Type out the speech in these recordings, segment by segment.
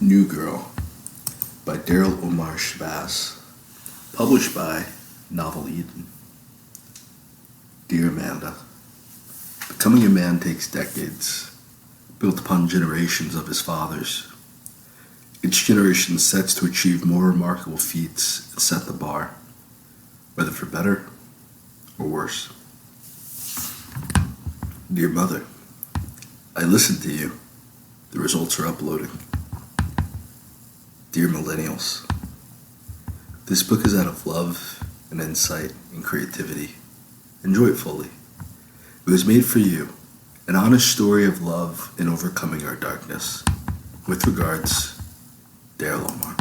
New Girl by Daryl Omar Shabazz, published by Novel Eden. Dear Amanda, becoming a man takes decades, built upon generations of his fathers. Each generation sets to achieve more remarkable feats and set the bar, whether for better or worse. Dear Mother, I listened to you. The results are uploading. Dear Millennials, this book is out of love and insight and creativity. Enjoy it fully. It was made for you, an honest story of love and overcoming our darkness. With regards, Daryl Omar.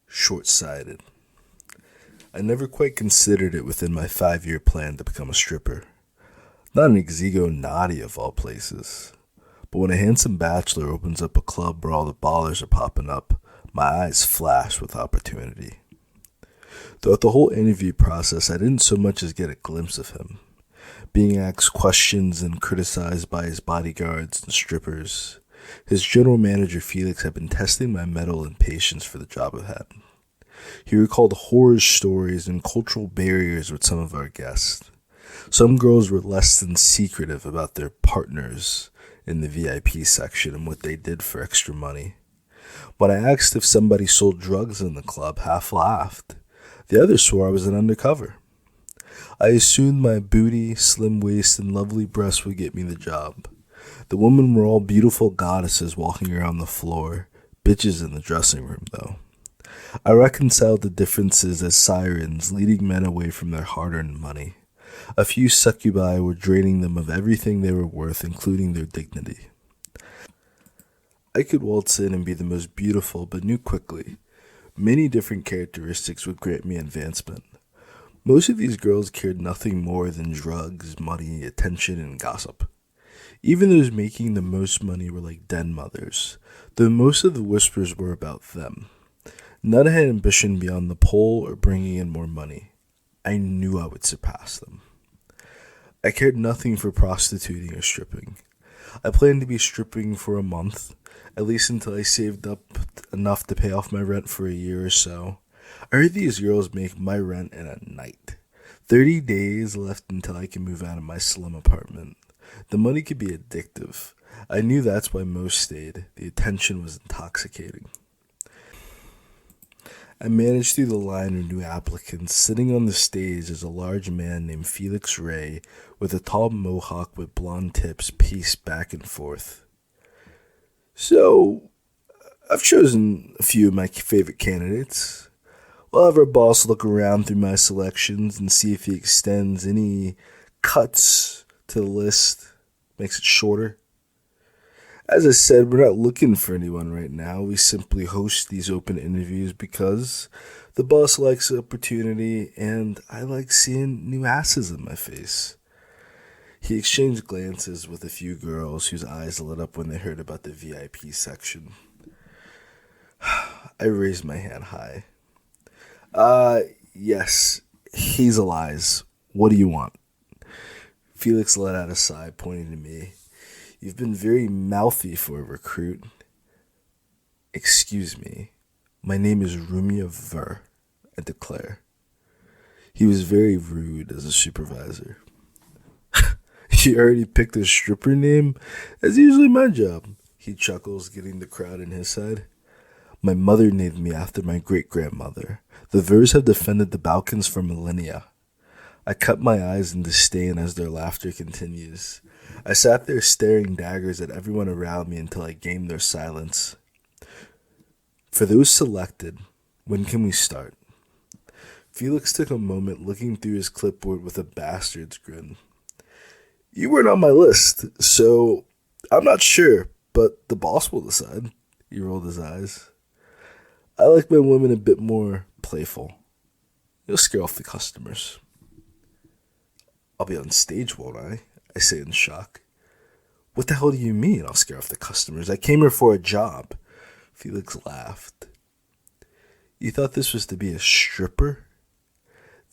Short-sighted. I never quite considered it within my 5-year plan to become a stripper. Not an Exigo naughty of all places. But when a handsome bachelor opens up a club where all the ballers are popping up, my eyes flash with opportunity. Throughout the whole interview process, I didn't so much as get a glimpse of him. Being asked questions and criticized by his bodyguards and strippers, his general manager Felix had been testing my mettle and patience for the job I had. He recalled horror stories and cultural barriers with some of our guests. Some girls were less than secretive about their partners in the VIP section and what they did for extra money. When I asked if somebody sold drugs in the club, half laughed. The others swore I was an undercover. I assumed my booty, slim waist, and lovely breasts would get me the job. The women were all beautiful goddesses walking around the floor, bitches in the dressing room, though. I reconciled the differences as sirens leading men away from their hard-earned money. A few succubi were draining them of everything they were worth, including their dignity. I could waltz in and be the most beautiful, but knew quickly many different characteristics would grant me advancement. Most of these girls cared nothing more than drugs, money, attention, and gossip. Even those making the most money were like den mothers, though most of the whispers were about them. None had ambition beyond the pole or bringing in more money. I knew I would surpass them. I cared nothing for prostituting or stripping. I planned to be stripping for a month, at least until I saved up enough to pay off my rent for a year or so. I heard these girls make my rent in a night. 30 days left until I can move out of my slum apartment. The money could be addictive. I knew that's why most stayed. The attention was intoxicating. I managed through the line of new applicants. Sitting on the stage is a large man named Felix Ray with a tall mohawk with blonde tips pieced back and forth. So, I've chosen a few of my favorite candidates. We'll have our boss look around through my selections and see if he extends any cuts to the list, makes it shorter. As I said, we're not looking for anyone right now. We simply host these open interviews because the boss likes the opportunity and I like seeing new asses in my face. He exchanged glances with a few girls whose eyes lit up when they heard about the VIP section. I raised my hand high. Yes, Hazel Eyes. What do you want? Felix let out a sigh, pointing to me. You've been very mouthy for a recruit. Excuse me. My name is Rumya Vur, I declare. He was very rude as a supervisor. You already picked a stripper name? That's usually my job. He chuckles, getting the crowd in his side. My mother named me after my great-grandmother. The Vurs have defended the Balkans for millennia. I cut my eyes in disdain as their laughter continues. I sat there staring daggers at everyone around me until I gained their silence. For those selected, when can we start? Felix took a moment looking through his clipboard with a bastard's grin. You weren't on my list, so I'm not sure, but the boss will decide. He rolled his eyes. I like my women a bit more playful. You'll scare off the customers. I'll be on stage, won't I? I say in shock. What the hell do you mean I'll scare off the customers? I came here for a job. Felix laughed. You thought this was to be a stripper?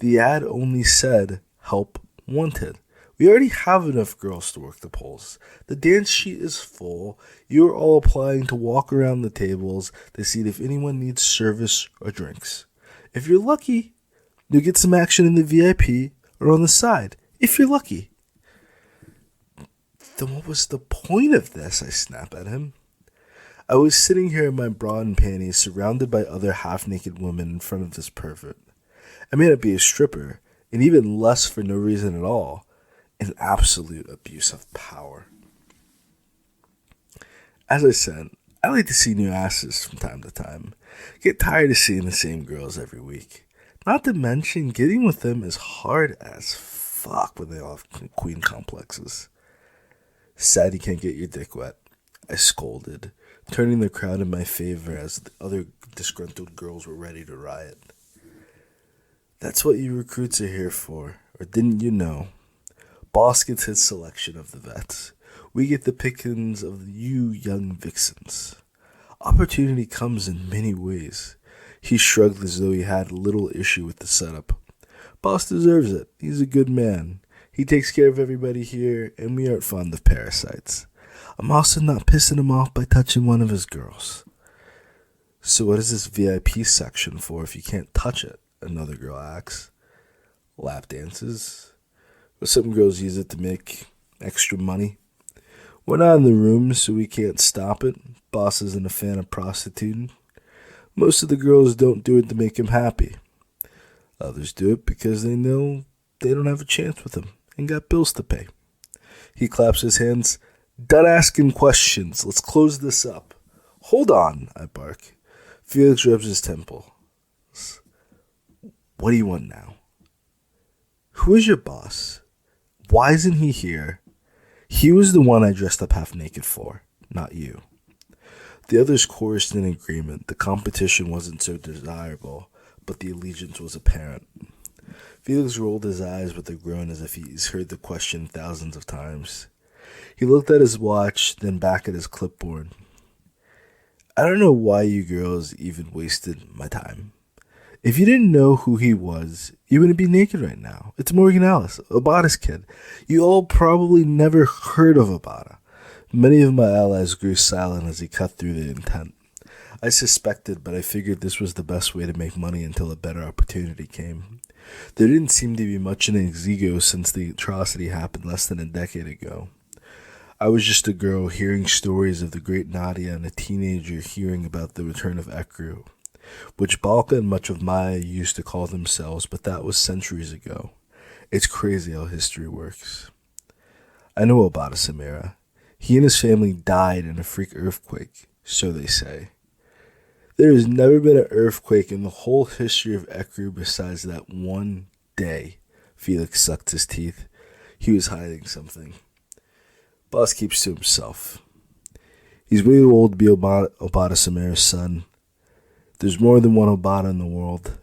The ad only said, help wanted. We already have enough girls to work the polls. The dance sheet is full. You're all applying to walk around the tables to see if anyone needs service or drinks. If you're lucky, you'll get some action in the VIP or on the side. If you're lucky. Then what was the point of this? I snap at him. I was sitting here in my bra and panties surrounded by other half-naked women in front of this pervert. I may not be a stripper, and even less for no reason at all. An absolute abuse of power. As I said, I like to see new asses from time to time. Get tired of seeing the same girls every week. Not to mention, getting with them is hard as fuck when they all have queen complexes. Sad you can't get your dick wet, I scolded, turning the crowd in my favor as the other disgruntled girls were ready to riot. That's what you recruits are here for, or didn't you know? Boss gets his selection of the vets. We get the pickings of you young vixens. Opportunity comes in many ways. He shrugged as though he had little issue with the setup. Boss deserves it. He's a good man. He takes care of everybody here, and we aren't fond of parasites. I'm also not pissing him off by touching one of his girls. So what is this VIP section for if you can't touch it? Another girl asks. Lap dances? But some girls use it to make extra money. We're not in the room, so we can't stop it. Boss isn't a fan of prostituting. Most of the girls don't do it to make him happy. Others do it because they know they don't have a chance with him and got bills to pay. He claps his hands. Done asking questions. Let's close this up. Hold on, I bark. Felix rubs his temple. What do you want now? Who is your boss? Why isn't he here? He was the one I dressed up half naked for, not you. The others chorused in agreement. The competition wasn't so desirable, but the allegiance was apparent. Felix rolled his eyes with a groan as if he's heard the question thousands of times. He looked at his watch, then back at his clipboard. I don't know why you girls even wasted my time. If you didn't know who he was, you wouldn't be naked right now. It's Morgan Ellis, Obata's kid. You all probably never heard of Obata. Many of my allies grew silent as he cut through the intent. I suspected, but I figured this was the best way to make money until a better opportunity came. There didn't seem to be much in Exigo since the atrocity happened less than a decade ago. I was just a girl hearing stories of the great Nadia and a teenager hearing about the return of Ekru, which Balka and much of Maya used to call themselves, but that was centuries ago. It's crazy how history works. I know about Samira. He and his family died in a freak earthquake, so they say. There has never been an earthquake in the whole history of Ekru besides that one day. Felix sucked his teeth. He was hiding something. Boss keeps to himself. He's way too old to be Obata Samira's son. There's more than one Obata in the world.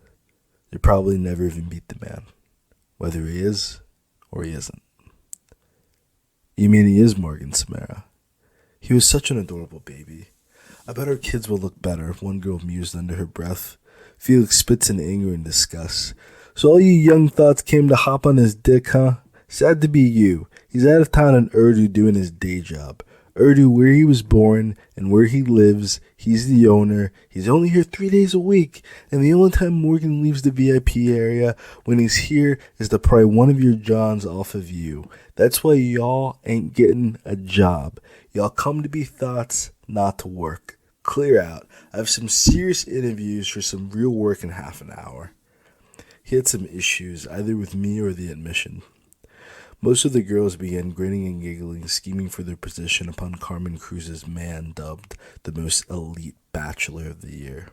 They probably never even beat the man, whether he is or he isn't. You mean he is Morgan Samira? He was such an adorable baby. I bet our kids will look better, one girl mused under her breath. Felix spits in anger and disgust. So all you young thoughts came to hop on his dick, huh? Sad to be you. He's out of town in Urdu doing his day job. Urdu, where he was born and where he lives. He's the owner. He's only here 3 days a week. And the only time Morgan leaves the VIP area when he's here is to pry one of your johns off of you. That's why y'all ain't getting a job. Y'all come to be thoughts, not to work. Clear out. I have some serious interviews for some real work in half an hour. He had some issues, either with me or the admission. Most of the girls began grinning and giggling, scheming for their position upon Carmen Cruz's man dubbed the most elite bachelor of the year.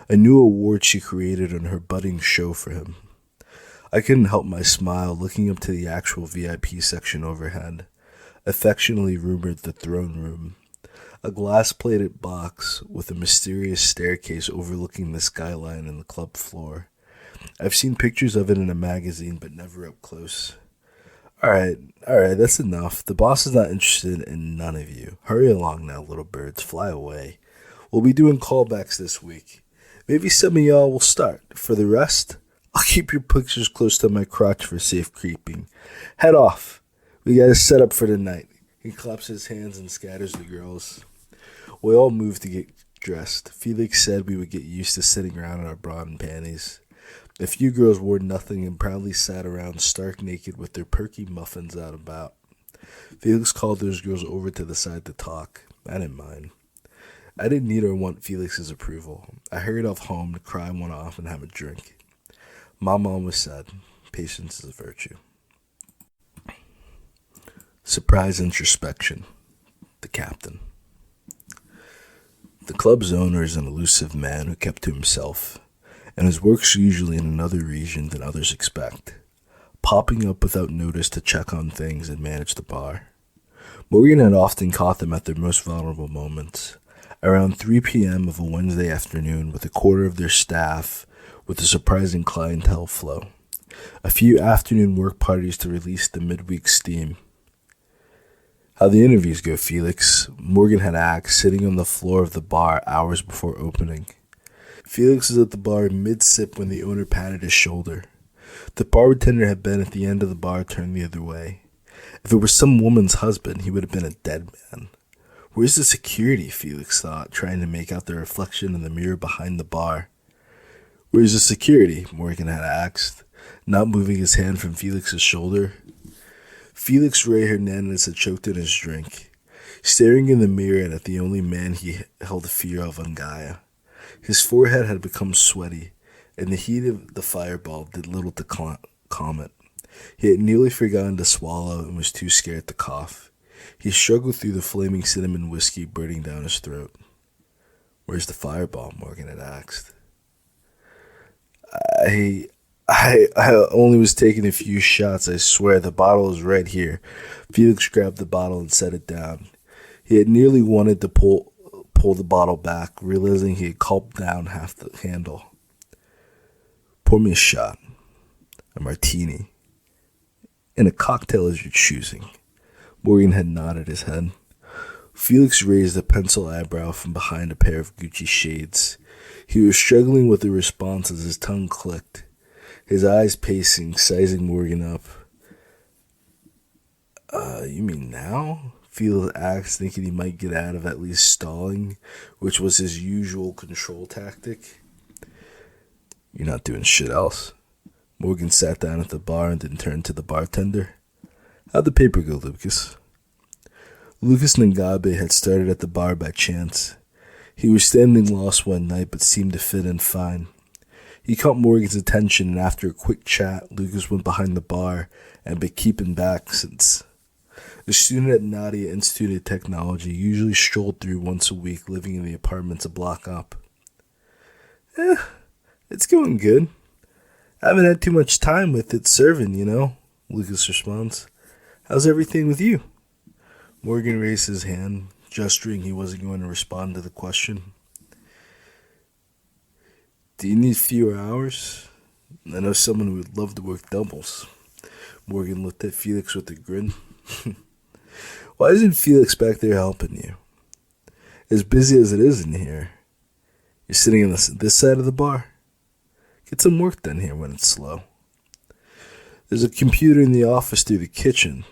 A new award she created on her budding show for him. I couldn't help my smile looking up to the actual VIP section overhead, affectionately rumored the throne room. A glass-plated box with a mysterious staircase overlooking the skyline and the club floor. I've seen pictures of it in a magazine, but never up close. Alright, that's enough. The boss is not interested in none of you. Hurry along now, little birds. Fly away. We'll be doing callbacks this week. Maybe some of y'all will start. For the rest, I'll keep your pictures close to my crotch for safe creeping. Head off. We got to set up for the night. He claps his hands and scatters the girls. We all moved to get dressed. Felix said we would get used to sitting around in our bra and panties. A few girls wore nothing and proudly sat around stark naked with their perky muffins out about. Felix called those girls over to the side to talk. I didn't mind. I didn't need or want Felix's approval. I hurried off home to cry one off and have a drink. My mom was sad. Patience is a virtue. Surprise introspection. The captain. The club's owner is an elusive man who kept to himself, and his work's usually in another region than others expect, popping up without notice to check on things and manage the bar. Morgan had often caught them at their most vulnerable moments, around 3 p.m. of a Wednesday afternoon with a quarter of their staff with a surprising clientele flow. A few afternoon work parties to release the midweek steam. How the interviews go, Felix? Morgan had asked, sitting on the floor of the bar hours before opening. Felix was at the bar mid-sip when the owner patted his shoulder. The bartender had been at the end of the bar turned the other way. If it were some woman's husband, he would have been a dead man. Where's the security, Felix thought, trying to make out the reflection in the mirror behind the bar. Where's the security? Morgan had asked, not moving his hand from Felix's shoulder. Felix Ray Hernandez had choked in his drink, staring in the mirror at the only man he held fear of on Gaia. His forehead had become sweaty, and the heat of the fireball did little to calm it. He had nearly forgotten to swallow and was too scared to cough. He struggled through the flaming cinnamon whiskey burning down his throat. Where's the fireball? Morgan had asked. I only was taking a few shots, I swear. The bottle is right here. Felix grabbed the bottle and set it down. He had nearly wanted to pull the bottle back, realizing he had gulped down half the handle. Pour me a shot, a martini, and a cocktail as you're choosing. Morgan had nodded his head. Felix raised a pencil eyebrow from behind a pair of Gucci shades. He was struggling with the response as his tongue clicked, his eyes pacing, sizing Morgan up. You mean now? Felix asked, thinking he might get out of at least stalling, which was his usual control tactic. You're not doing shit else. Morgan sat down at the bar and then turned to the bartender. How'd the paper go, Lucas? Lucas Ngabe had started at the bar by chance. He was standing lost one night but seemed to fit in fine. He caught Morgan's attention, and after a quick chat, Lucas went behind the bar and been keeping back since. A student at Nadia Institute of Technology usually strolled through once a week, living in the apartments a block up. It's going good. I haven't had too much time with it serving, Lucas responds. How's everything with you? Morgan raised his hand, gesturing he wasn't going to respond to the question. Do you need fewer hours? I know someone who would love to work doubles. Morgan looked at Felix with a grin. Why isn't Felix back there helping you? As busy as it is in here, you're sitting on this side of the bar. Get some work done here when it's slow. There's a computer in the office through the kitchen.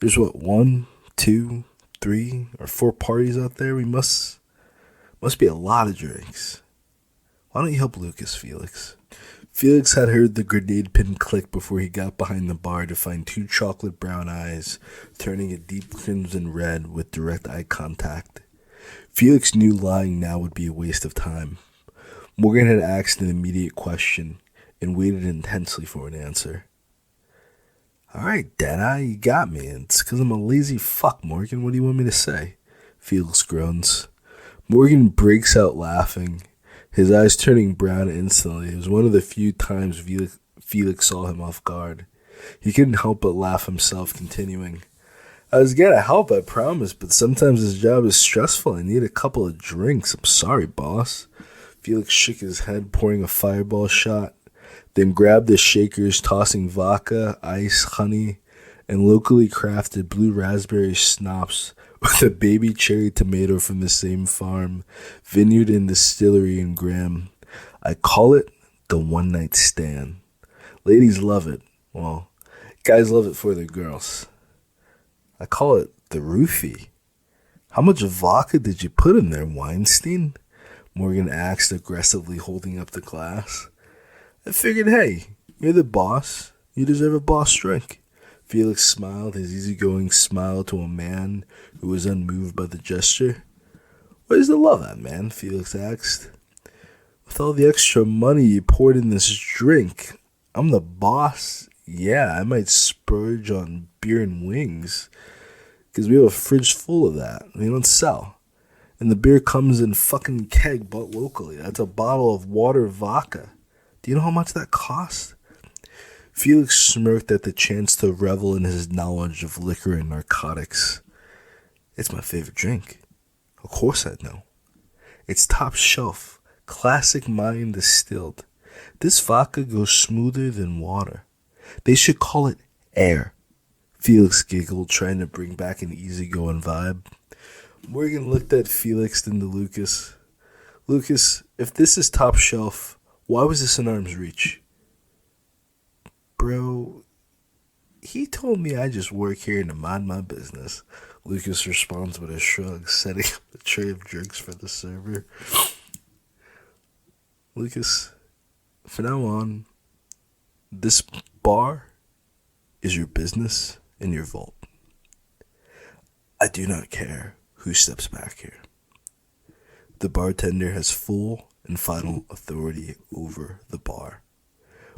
There's 1, 2, 3, or 4 parties out there. We must be a lot of drinks. Why don't you help Lucas, Felix? Felix had heard the grenade pin click before he got behind the bar to find 2 chocolate brown eyes turning a deep crimson red with direct eye contact. Felix knew lying now would be a waste of time. Morgan had asked an immediate question and waited intensely for an answer. All right, Deadeye, you got me. It's because I'm a lazy fuck, Morgan. What do you want me to say? Felix groans. Morgan breaks out laughing, his eyes turning brown instantly. It was one of the few times Felix saw him off guard. He couldn't help but laugh himself, continuing. I was gonna help, I promise, but sometimes this job is stressful. I need a couple of drinks. I'm sorry, boss. Felix shook his head, pouring a fireball shot, then grabbed the shakers, tossing vodka, ice, honey, and locally crafted blue raspberry schnapps with a baby cherry tomato from the same farm, vineyard and distillery in Graham. I call it the one-night stand. Ladies love it. Well, guys love it for their girls. I call it the roofie. How much vodka did you put in there, Weinstein? Morgan asked, aggressively holding up the glass. I figured, hey, you're the boss. You deserve a boss drink. Felix smiled his easygoing smile to a man who was unmoved by the gesture. Where's the love at, man? Felix asked. With all the extra money you poured in this drink, I'm the boss. Yeah, I might splurge on beer and wings, because we have a fridge full of that. We don't sell. And the beer comes in fucking keg bought locally. That's a bottle of water vodka. Do you know how much that costs? Felix smirked at the chance to revel in his knowledge of liquor and narcotics. It's my favorite drink. Of course I know. It's top shelf, classic mine distilled. This vodka goes smoother than water. They should call it air. Felix giggled, trying to bring back an easygoing vibe. Morgan looked at Felix, then to Lucas. Lucas, if this is top shelf, why was this in arm's reach? Bro, he told me I just work here to mind my business. Lucas responds with a shrug, setting up a tray of drinks for the server. Lucas, from now on, this bar is your business and your vault. I do not care who steps back here. The bartender has full and final authority over the bar.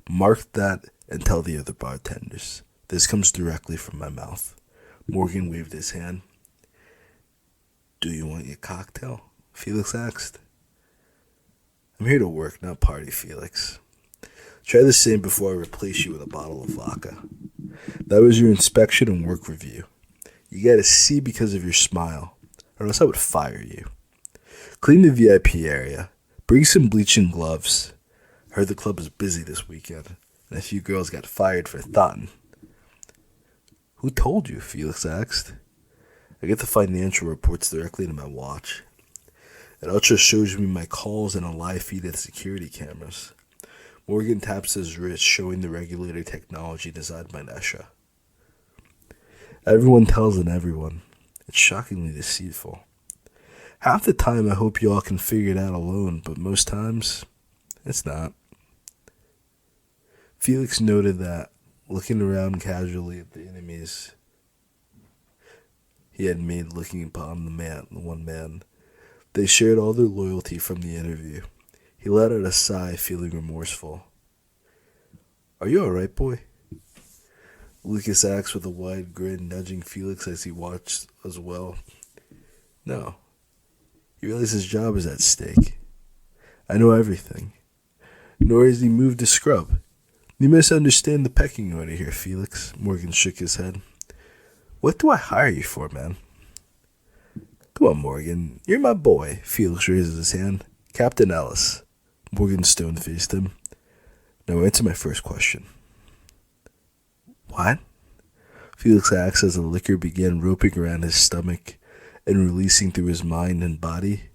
Mark that and tell the other bartenders. This comes directly from my mouth. Morgan waved his hand. Do you want your cocktail? Felix asked. I'm here to work, not party, Felix. Try the same before I replace you with a bottle of vodka. That was your inspection and work review. You got a C because of your smile, or else I would fire you. Clean the VIP area. Bring some bleaching gloves. Heard the club is busy this weekend, and a few girls got fired for thoughtin'. Who told you? Felix asked. I get the financial reports directly to my watch. It also shows me my calls and a live feed of the security cameras. Morgan taps his wrist, showing the regulator technology designed by Nesha. Everyone tells on everyone. It's shockingly deceitful. Half the time I hope you all can figure it out alone, but most times, it's not. Felix noted that, looking around casually at the enemies he had made looking upon the one man, they shared all their loyalty from the interview. He let out a sigh, feeling remorseful. Are you alright, boy? Lucas asked with a wide grin, nudging Felix as he watched as well. No. He realized his job is at stake. I know everything. Nor has he moved to scrub. You misunderstand the pecking order here, Felix. Morgan shook his head. What do I hire you for, man? Come on, Morgan. You're my boy. Felix raises his hand. Captain Ellis. Morgan stone-faced him. Now answer my first question. What? Felix asked as the liquor began roping around his stomach and releasing through his mind and body.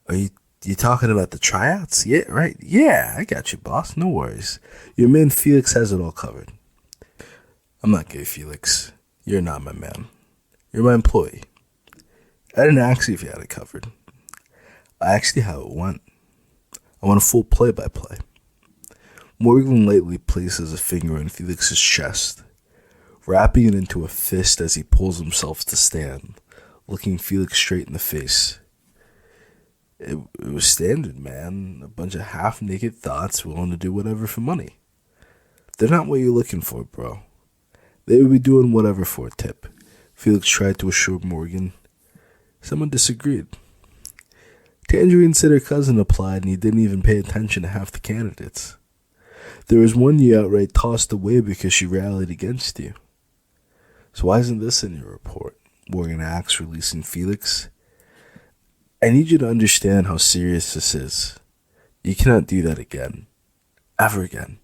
Are you talking about the tryouts? Yeah, right. Yeah, I got you, boss. No worries. Your man Felix has it all covered. I'm not gay, Felix. You're not my man. You're my employee. I didn't ask you if you had it covered. I asked you how it went. I want a full play-by-play. Morgan lightly places a finger on Felix's chest, wrapping it into a fist as he pulls himself to stand, looking Felix straight in the face. It was standard, man. A bunch of half-naked thoughts willing to do whatever for money. They're not what you're looking for, bro. They would be doing whatever for a tip. Felix tried to assure Morgan. Someone disagreed. Tangerine said her cousin applied and he didn't even pay attention to half the candidates. There was one you outright tossed away because she rallied against you. So why isn't this in your report? Morgan asked, releasing Felix. I need you to understand how serious this is. You cannot do that again. Ever again.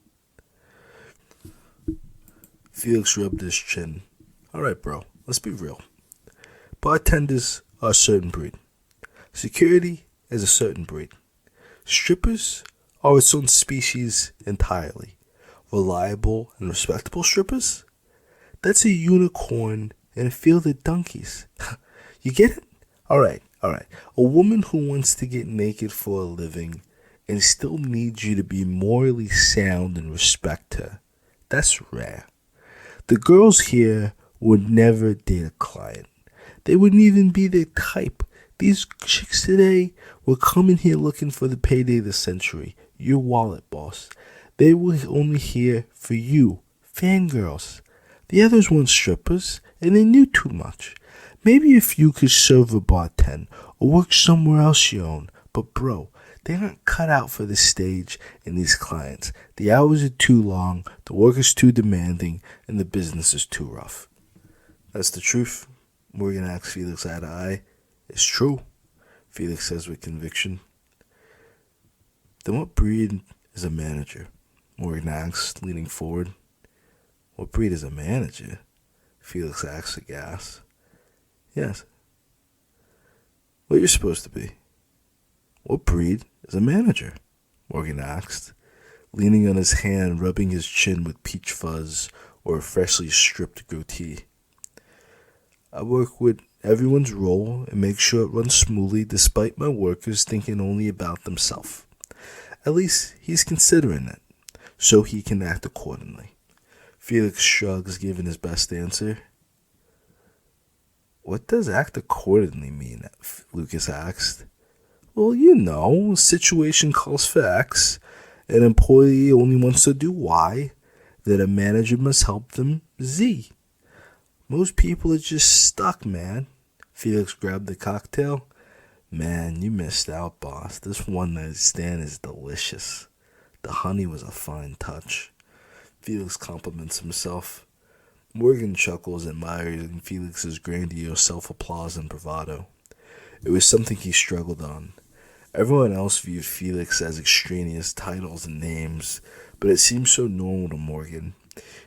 Felix rubbed his chin. Alright, bro, let's be real. Bartenders are a certain breed. Security is a certain breed. Strippers are its own species entirely. Reliable and respectable strippers? That's a unicorn in a field of donkeys. You get it? Alright. A woman who wants to get naked for a living and still needs you to be morally sound and respect her. That's rare. The girls here would never date a client. They wouldn't even be their type. These chicks today were coming here looking for the payday of the century. Your wallet, boss. They were only here for you. Fangirls. The others weren't strippers, and they knew too much. Maybe if you could serve a bartend or work somewhere else you own. But bro, they aren't cut out for the stage and these clients. The hours are too long, the work is too demanding, and the business is too rough. That's the truth. Morgan asks Felix eye to eye. It's true, Felix says with conviction. Then what breed is a manager? Morgan asks, leaning forward. What breed is a manager? Felix asks aghast. Yes. What you're supposed to be. What breed is a manager? Morgan asked, leaning on his hand, rubbing his chin with peach fuzz or a freshly stripped goatee. I work with everyone's role and make sure it runs smoothly despite my workers thinking only about themselves. At least he's considering it, so he can act accordingly. Felix shrugs, giving his best answer. What does act accordingly mean? Lucas asked. Well, you know, situation calls for X. An employee only wants to do Y. Then a manager must help them Z. Most people are just stuck, man. Felix grabbed the cocktail. Man, you missed out, boss. This one night stand is delicious. The honey was a fine touch. Felix compliments himself. Morgan chuckles, admiring Felix's grandiose self-applause and bravado. It was something he struggled on. Everyone else viewed Felix as extraneous titles and names, but it seemed so normal to Morgan.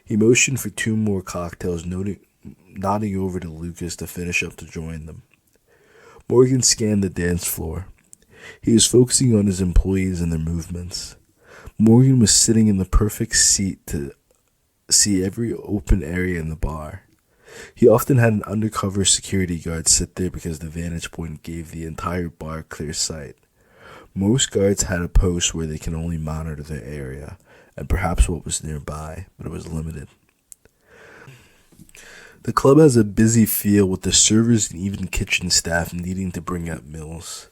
He motioned for 2 more cocktails, nodding over to Lucas to finish up to join them. Morgan scanned the dance floor. He was focusing on his employees and their movements. Morgan was sitting in the perfect seat to see every open area in the bar. He often had an undercover security guard sit there because the vantage point gave the entire bar clear sight. Most guards had a post where they can only monitor their area, and perhaps what was nearby, but it was limited. The club has a busy feel with the servers and even kitchen staff needing to bring up meals.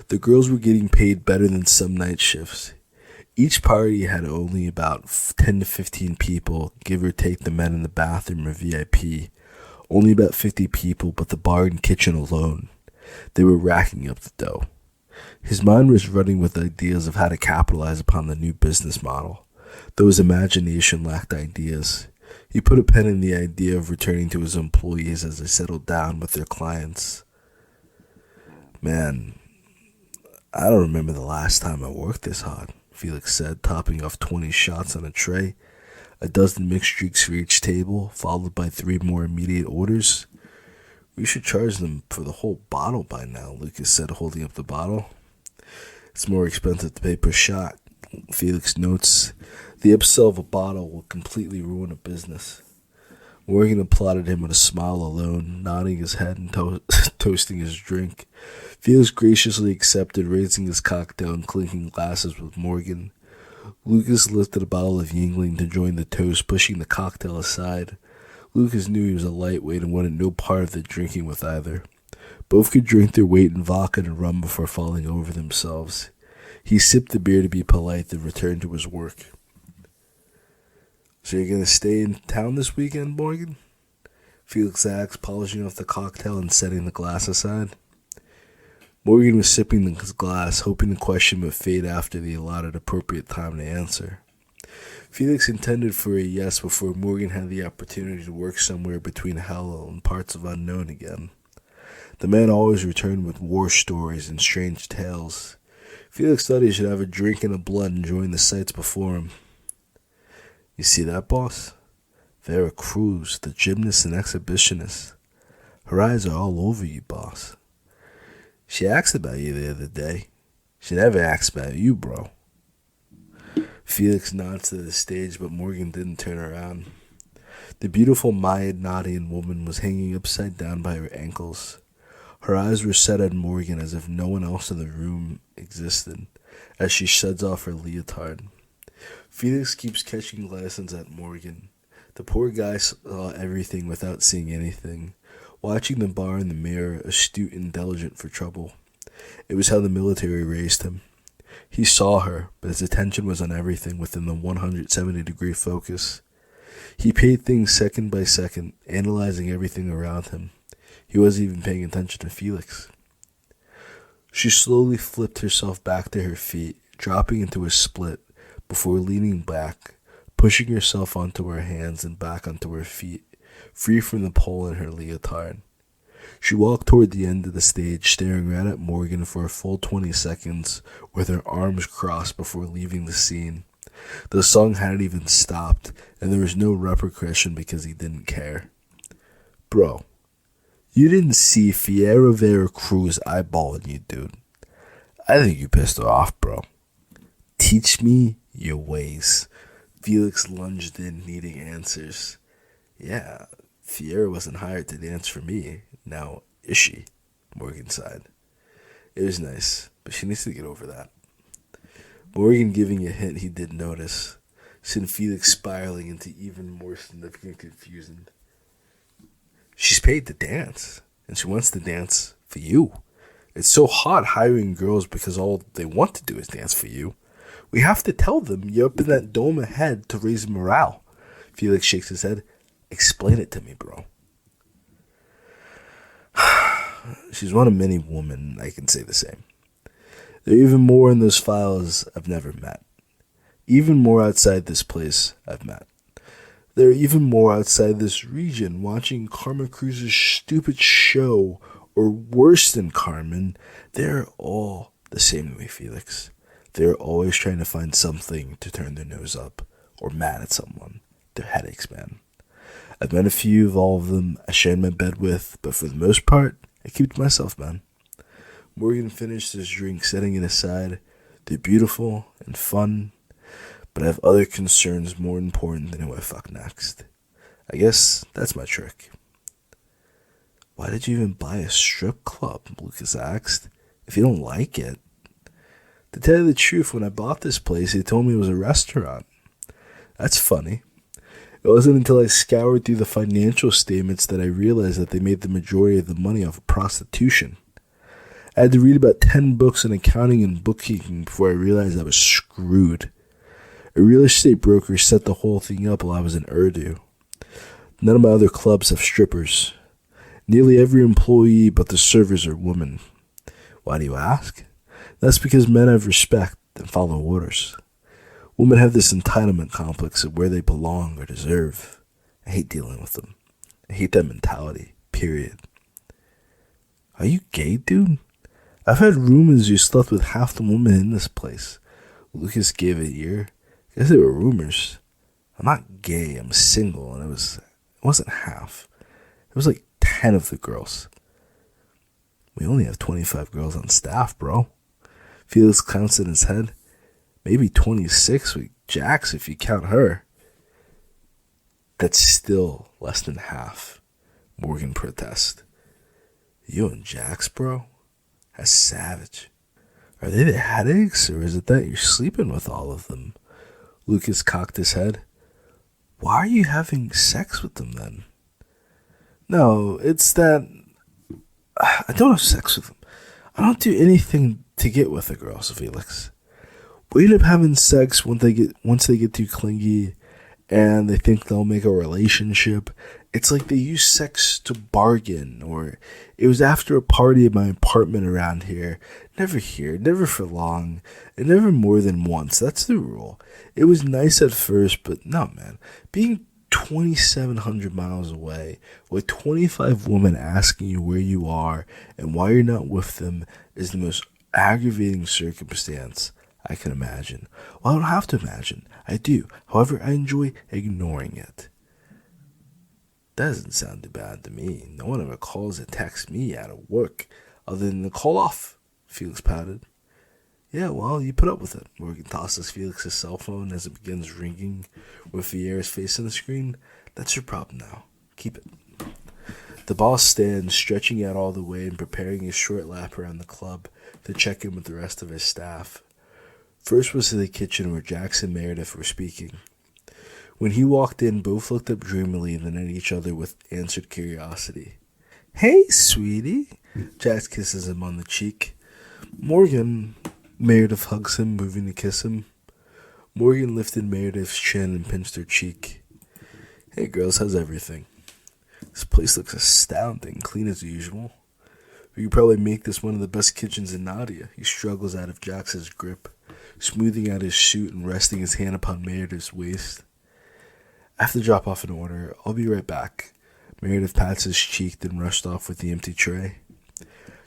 The girls were getting paid better than some night shifts. Each party had only about 10 to 15 people, give or take the men in the bathroom or VIP. Only about 50 people, but the bar and kitchen alone. They were racking up the dough. His mind was running with ideas of how to capitalize upon the new business model. Though his imagination lacked ideas, he put a pen in the idea of returning to his employees as they settled down with their clients. Man, I don't remember the last time I worked this hard, Felix said, topping off 20 shots on a tray, a dozen mixed drinks for each table, followed by 3 more immediate orders. We should charge them for the whole bottle by now, Lucas said, holding up the bottle. It's more expensive to pay per shot, Felix notes. The upsell of a bottle will completely ruin a business. Morgan applauded him with a smile alone, nodding his head and toasting his drink. Felix graciously accepted, raising his cocktail and clinking glasses with Morgan. Lucas lifted a bottle of Yingling to join the toast, pushing the cocktail aside. Lucas knew he was a lightweight and wanted no part of the drinking with either. Both could drink their weight in vodka and rum before falling over themselves. He sipped the beer to be polite, then returned to his work. So you're going to stay in town this weekend, Morgan? Felix asked, polishing off the cocktail and setting the glass aside. Morgan was sipping his glass, hoping the question would fade after the allotted appropriate time to answer. Felix intended for a yes before Morgan had the opportunity to work somewhere between hell and parts of unknown again. The man always returned with war stories and strange tales. Felix thought he should have a drink and a blood and join the sights before him. You see that, boss? Vera Cruz, the gymnast and exhibitionist. Her eyes are all over you, boss. She asked about you the other day. She never asked about you, bro. Felix nods to the stage, but Morgan didn't turn around. The beautiful Maya-Nadian woman was hanging upside down by her ankles. Her eyes were set at Morgan as if no one else in the room existed, as she sheds off her leotard. Felix keeps catching glances at Morgan. The poor guy saw everything without seeing anything, watching the bar in the mirror, astute and diligent for trouble. It was how the military raised him. He saw her, but his attention was on everything within the 170-degree focus. He paid things second by second, analyzing everything around him. He wasn't even paying attention to Felix. She slowly flipped herself back to her feet, dropping into a split, before leaning back, pushing herself onto her hands and back onto her feet, free from the pole in her leotard. She walked toward the end of the stage, staring right at Morgan for a full 20 seconds, with her arms crossed before leaving the scene. The song hadn't even stopped, and there was no repercussion because he didn't care. Bro, you didn't see Fiera Vera Cruz eyeballing you, dude. I think you pissed her off, bro. Teach me your ways. Felix lunged in, needing answers. Yeah, Fiera wasn't hired to dance for me. Now, is she? Morgan sighed. It was nice, but she needs to get over that. Morgan giving a hint he did notice, sent Felix spiraling into even more significant confusion. She's paid to dance, and she wants to dance for you. It's so hot hiring girls because all they want to do is dance for you. We have to tell them you're up in that dome ahead to raise morale. Felix shakes his head. Explain it to me, bro. She's one of many women, I can say the same. There are even more in those files I've never met. Even more outside this place I've met. There are even more outside this region watching Karma Cruz's stupid show, or worse than Carmen. They're all the same to me, Felix. They're always trying to find something to turn their nose up, or mad at someone. They're headaches, man. I've met a few of all of them I shared my bed with, but for the most part, I keep to myself, man. Morgan finished his drink, setting it aside. They're beautiful and fun, but I have other concerns more important than who I fuck next. I guess that's my trick. Why did you even buy a strip club? Lucas asked. If you don't like it. To tell you the truth, when I bought this place, they told me it was a restaurant. That's funny. It wasn't until I scoured through the financial statements that I realized that they made the majority of the money off of prostitution. I had to read about 10 books on accounting and bookkeeping before I realized I was screwed. A real estate broker set the whole thing up while I was in Urdu. None of my other clubs have strippers. Nearly every employee but the servers are women. Why do you ask? That's because men have respect and follow orders. Women have this entitlement complex of where they belong or deserve. I hate dealing with them. I hate that mentality, period. Are you gay, dude? I've had rumors you slept with half the women in this place. Lucas gave it ear. I guess they were rumors. I'm not gay, I'm single, and it wasn't half. It was like 10 of the girls. We only have 25 girls on staff, bro. Felix counts in his head. Maybe 26 with Jax if you count her. That's still less than half, Morgan protests. You and Jax, bro? That's savage. Are they the headaches, or is it that you're sleeping with all of them? Lucas cocked his head. Why are you having sex with them then? No, it's that I don't have sex with them. I don't do anything to get with the girls, Felix. We end up having sex once they get too clingy and they think they'll make a relationship. It's like they use sex to bargain, or it was after a party at my apartment around here. Never for long, and never more than once. That's the rule. It was nice at first, but no, man. Being 2,700 miles away with 25 women asking you where you are and why you're not with them is the most aggravating circumstance I can imagine. Well, I don't have to imagine. I do. However, I enjoy ignoring it. That doesn't sound too bad to me. No one ever calls or texts me out of work other than to call off, Felix pouted. Yeah, well, you put up with it. Morgan tosses Felix's cell phone as it begins ringing with Vieira's face on the screen. That's your problem now. Keep it. The boss stands, stretching out all the way and preparing a short lap around the club to check in with the rest of his staff. First was to the kitchen where Jax and Meredith were speaking. When he walked in, both looked up dreamily and then at each other with answered curiosity. Hey, sweetie. Jax kisses him on the cheek. Morgan. Meredith hugs him, moving to kiss him. Morgan lifted Meredith's chin and pinched her cheek. Hey, girls, how's everything? This place looks astounding, clean as usual. We could probably make this one of the best kitchens in Nadia. He struggles out of Jax's grip, smoothing out his suit and resting his hand upon Meredith's waist. I have to drop off an order. I'll be right back. Meredith pats his cheek, then rushed off with the empty tray.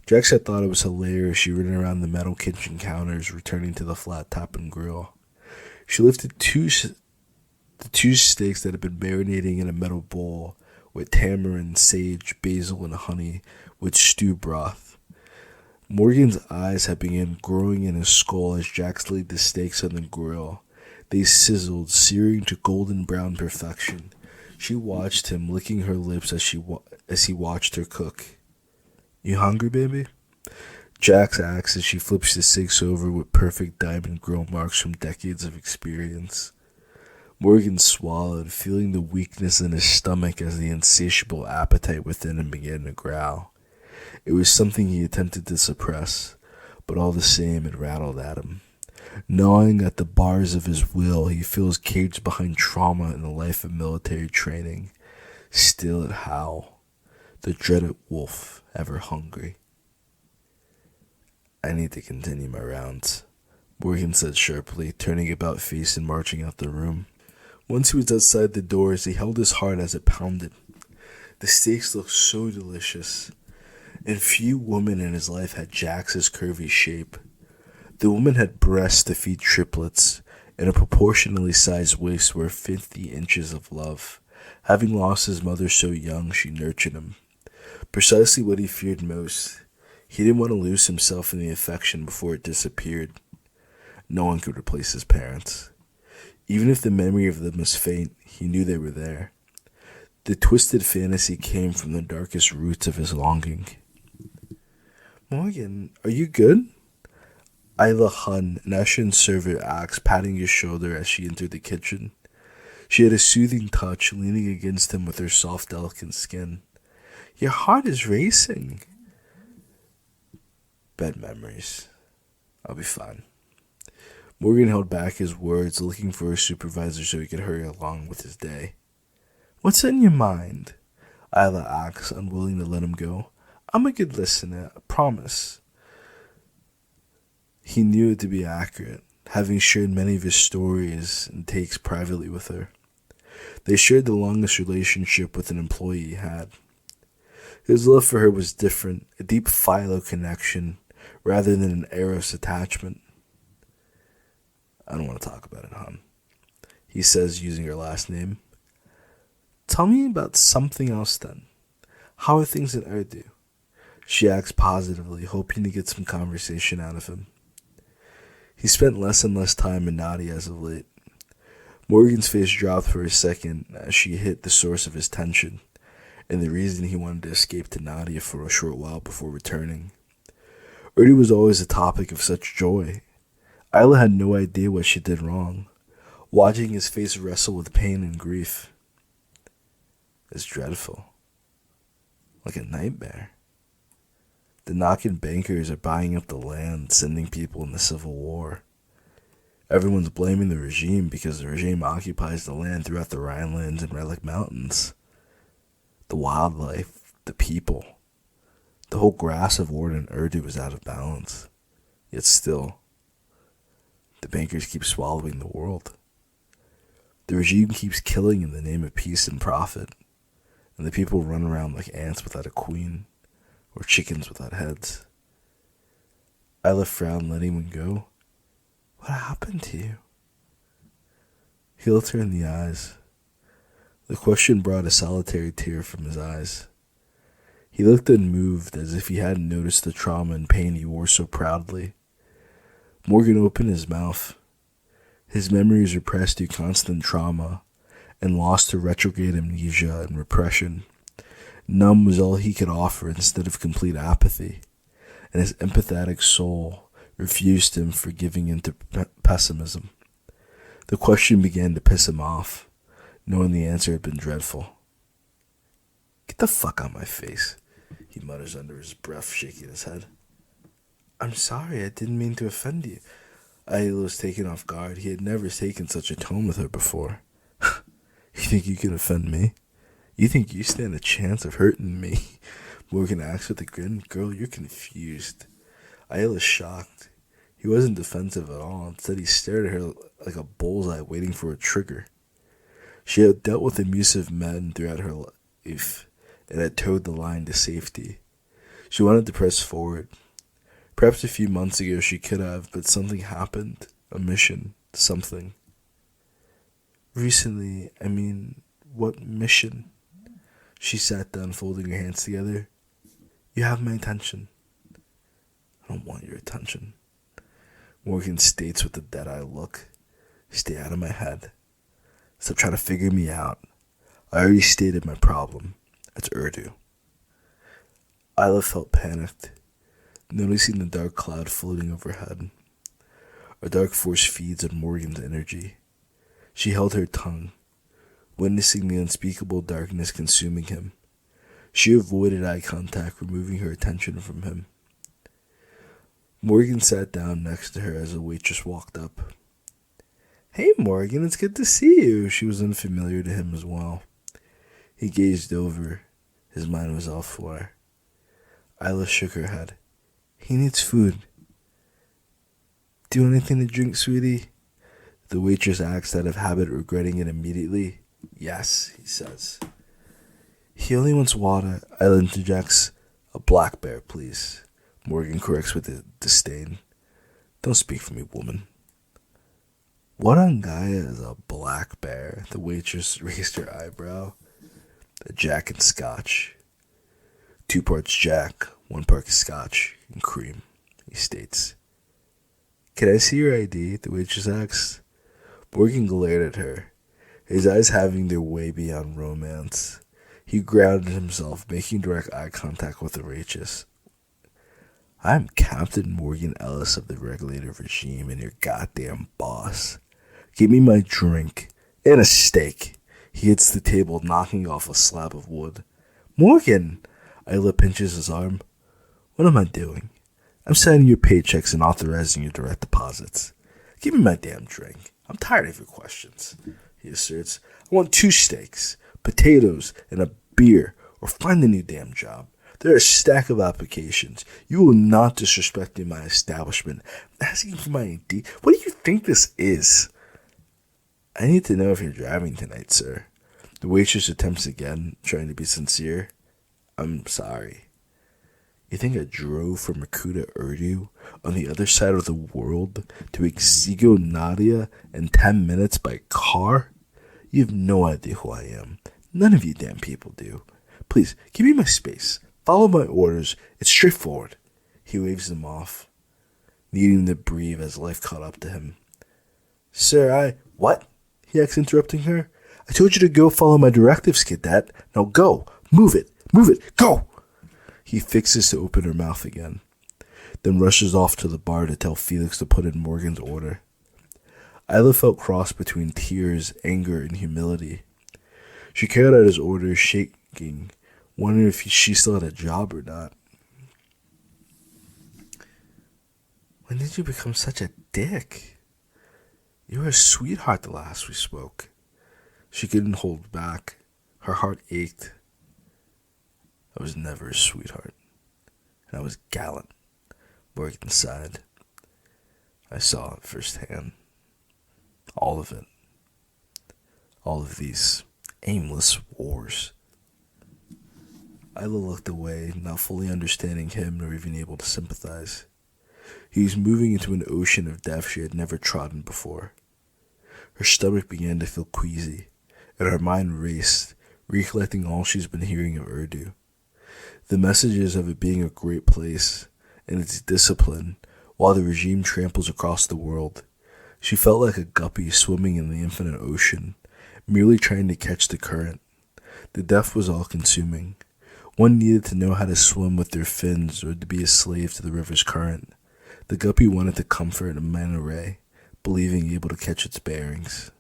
Jax had thought it was hilarious she ran around the metal kitchen counters, returning to the flat top and grill. She lifted the two steaks that had been marinating in a metal bowl with tamarind, sage, basil, and honey with stew broth. Morgan's eyes had begun growing in his skull as Jax laid the steaks on the grill. They sizzled, searing to golden brown perfection. She watched him, licking her lips as he watched her cook. You hungry, baby? Jax asks as she flips the steaks over with perfect diamond grill marks from decades of experience. Morgan swallowed, feeling the weakness in his stomach as the insatiable appetite within him began to growl. It was something he attempted to suppress, but all the same it rattled at him. Gnawing at the bars of his will, he feels caged behind trauma in a life of military training. Still it howl, the dreaded wolf, ever hungry. I need to continue my rounds, Morgan said sharply, turning about face and marching out the room. Once he was outside the doors, he held his heart as it pounded. The steaks looked so delicious, and few women in his life had Jax's curvy shape. The woman had breasts to feed triplets, and a proportionally sized waist worth 50 inches of love. Having lost his mother so young, she nurtured him. Precisely what he feared most. He didn't want to lose himself in the affection before it disappeared. No one could replace his parents. Even if the memory of them was faint, he knew they were there. The twisted fantasy came from the darkest roots of his longing. Morgan, are you good? Isla Hun, an Ashen server, asked, patting his shoulder as she entered the kitchen. She had a soothing touch, leaning against him with her soft, delicate skin. Your heart is racing. Bad memories. I'll be fine. Morgan held back his words, looking for his supervisor so he could hurry along with his day. What's in your mind? Isla asked, unwilling to let him go. I'm a good listener, I promise. He knew it to be accurate, having shared many of his stories and takes privately with her. They shared the longest relationship with an employee he had. His love for her was different, a deep philo connection, rather than an eros attachment. I don't want to talk about it, hon, he says, using her last name. Tell me about something else then. How are things in Urdu? She acts positively, hoping to get some conversation out of him. He spent less and less time in Nadia as of late. Morgan's face dropped for a second as she hit the source of his tension, and the reason he wanted to escape to Nadia for a short while before returning. Urdu was always a topic of such joy. Isla had no idea what she did wrong, watching his face wrestle with pain and grief. It's dreadful. Like a nightmare. The knocking bankers are buying up the land, sending people in the Civil War. Everyone's blaming the regime because the regime occupies the land throughout the Rhinelands and Relic Mountains. The wildlife, the people, the whole grass of war in Urdu is out of balance. Yet still, the bankers keep swallowing the world. The regime keeps killing in the name of peace and profit, and the people run around like ants without a queen, or chickens without heads. Isla frowned, letting him go. What happened to you? He looked her in the eyes. The question brought a solitary tear from his eyes. He looked unmoved, as if he hadn't noticed the trauma and pain he wore so proudly. Morgan opened his mouth. His memories repressed through constant trauma and lost to retrograde amnesia and repression. Numb was all he could offer instead of complete apathy, and his empathetic soul refused him for giving in to pessimism. The question began to piss him off, knowing the answer had been dreadful. "Get the fuck out my face," he mutters under his breath, shaking his head. "I'm sorry, I didn't mean to offend you." Ayla was taken off guard. He had never taken such a tone with her before. "You think you can offend me? You think you stand a chance of hurting me?" Morgan asked with a grin. "Girl, you're confused." Ayla was shocked. He wasn't defensive at all. Instead, he stared at her like a bullseye waiting for a trigger. She had dealt with abusive men throughout her life and had towed the line to safety. She wanted to press forward. Perhaps a few months ago she could have, but something happened. A mission. Something. "Recently, what mission?" She sat down, folding her hands together. "You have my attention." "I don't want your attention," Morgan states with a dead-eye look. "Stay out of my head. Stop trying to figure me out. I already stated my problem. It's Urdu." Isla felt panicked, noticing the dark cloud floating overhead. A dark force feeds on Morgan's energy. She held her tongue, witnessing the unspeakable darkness consuming him. She avoided eye contact, removing her attention from him. Morgan sat down next to her as a waitress walked up. "Hey, Morgan, it's good to see you." She was unfamiliar to him as well. He gazed over. His mind was elsewhere. Isla shook her head. "He needs food." "Do you want anything to drink, sweetie?" The waitress asked, out of habit, regretting it immediately. "Yes," he says. "He only wants water," Isla interjects. "A black bear, please," Morgan corrects with disdain. "Don't speak for me, woman." "What on Gaia is a black bear?" The waitress raised her eyebrow. "A Jack and Scotch. 2 parts Jack, 1 part Scotch and cream," he states. "Can I see your ID?" the waitress asks. Morgan glared at her, his eyes having their way beyond romance. He grounded himself, making direct eye contact with the waitress. "I'm Captain Morgan Ellis of the regulator regime and your goddamn boss. Give me my drink and a steak." He hits the table, knocking off a slab of wood. "Morgan!" Isla pinches his arm. "What am I doing? I'm signing your paychecks and authorizing your direct deposits. Give me my damn drink. I'm tired of your questions," he asserts. "I want 2 steaks, potatoes, and a beer, or find a new damn job. There are a stack of applications. You will not disrespect me in my establishment. I'm asking for my ID. What do you think this is?" "I need to know if you're driving tonight, sir." The waitress attempts again, trying to be sincere. "I'm sorry. You think I drove from Makuta, Urdu, on the other side of the world, to Exigo Nadia in 10 minutes by car? You have no idea who I am. None of you damn people do. Please, give me my space. Follow my orders. It's straightforward." He waves them off, needing to breathe as life caught up to him. "Sir, What?" he asks, interrupting her. "I told you to go follow my directives, cadet. Now go. Move it. Go!" He fixes to open her mouth again, then rushes off to the bar to tell Felix to put in Morgan's order. Isla felt crossed between tears, anger, and humility. She carried out his orders, shaking, wondering if she still had a job or not. "When did you become such a dick? You were a sweetheart the last we spoke." She couldn't hold back. Her heart ached. "I was never a sweetheart, and I was gallant," Morgan sighed. "I saw it firsthand. All of it. All of these aimless wars." Isla looked away, not fully understanding him nor even able to sympathize. He was moving into an ocean of death she had never trodden before. Her stomach began to feel queasy, and her mind raced, recollecting all she's been hearing of Urdu. The messages of it being a great place, and its discipline, While the regime tramples across the world, she felt like a guppy swimming in the infinite ocean, merely trying to catch the current. The depth was all-consuming. One needed to know how to swim with their fins or to be a slave to the river's current. The guppy wanted to comfort a manta ray, believing able to catch its bearings.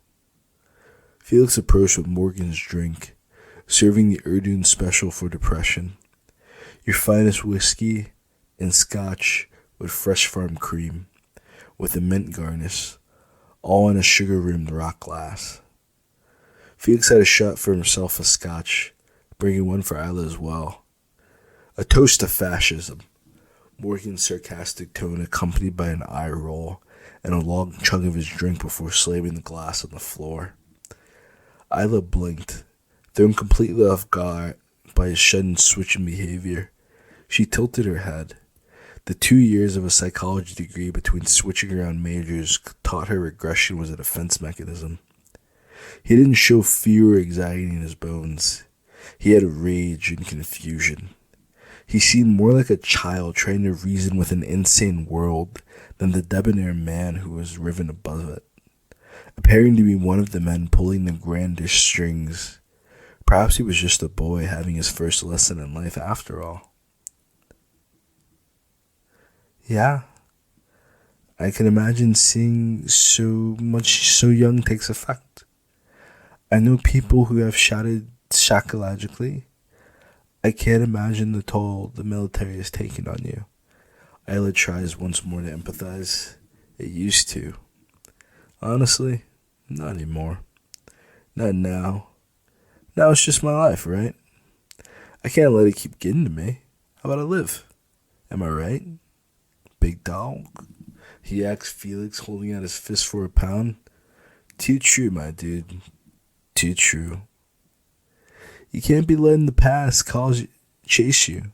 Felix approached with Morgan's drink, serving the Erdune special for depression. Your finest whiskey and scotch with fresh farm cream, with a mint garnish, all in a sugar-rimmed rock glass. Felix had a shot for himself of scotch, bringing one for Isla as well. A toast to fascism, Morgan's sarcastic tone accompanied by an eye roll and a long chug of his drink before slamming the glass on the floor. Isla blinked, thrown completely off guard by his sudden switch in behavior. She tilted her head. The 2 years of a psychology degree between switching around majors taught her regression was a defense mechanism. He didn't show fear or anxiety in his bones. He had rage and confusion. He seemed more like a child trying to reason with an insane world than the debonair man who was riven above it, appearing to be one of the men pulling the grandeur strings. Perhaps he was just a boy having his first lesson in life after all. Yeah, I can imagine seeing so much so young takes effect. I know people who have shouted psychologically. I can't imagine the toll the military has taken on you. Isla tries once more to empathize. It used to. Honestly, not anymore. Not now. Now it's just my life, right? I can't let it keep getting to me. How about I live? Am I right? Big dog? He asked Felix, holding out his fist for a pound. Too true, my dude. Too true. You can't be letting the past chase you.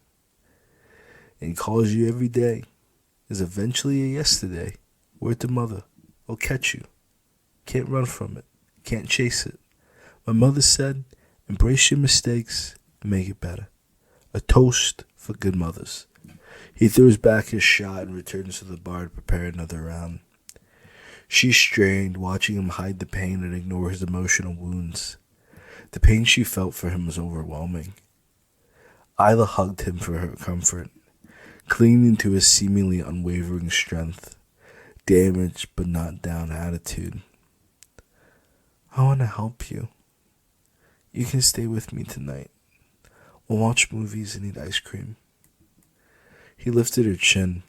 And calls you every day. Is eventually a yesterday. Word to mother. I'll catch you. Can't run from it. Can't chase it. My mother said, embrace your mistakes and make it better. A toast for good mothers. He throws back his shot and returns to the bar to prepare another round. She strained, watching him hide the pain and ignore his emotional wounds. The pain she felt for him was overwhelming. Isla hugged him for her comfort, clinging to his seemingly unwavering strength, damaged but not down attitude. I want to help you. You can stay with me tonight. We'll watch movies and eat ice cream. He lifted her chin,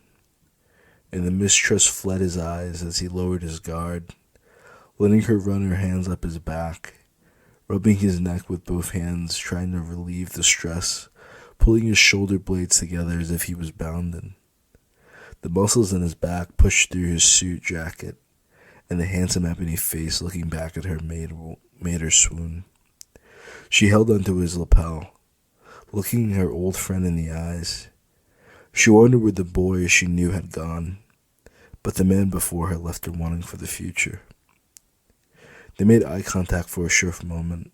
and the mistrust fled his eyes as he lowered his guard, letting her run her hands up his back, rubbing his neck with both hands, trying to relieve the stress, pulling his shoulder blades together as if he was bounding. The muscles in his back pushed through his suit jacket, and the handsome ebony face looking back at her made her swoon. She held onto his lapel, looking her old friend in the eyes. She wondered where the boy she knew had gone, but the man before her left her wanting for the future. They made eye contact for a short moment.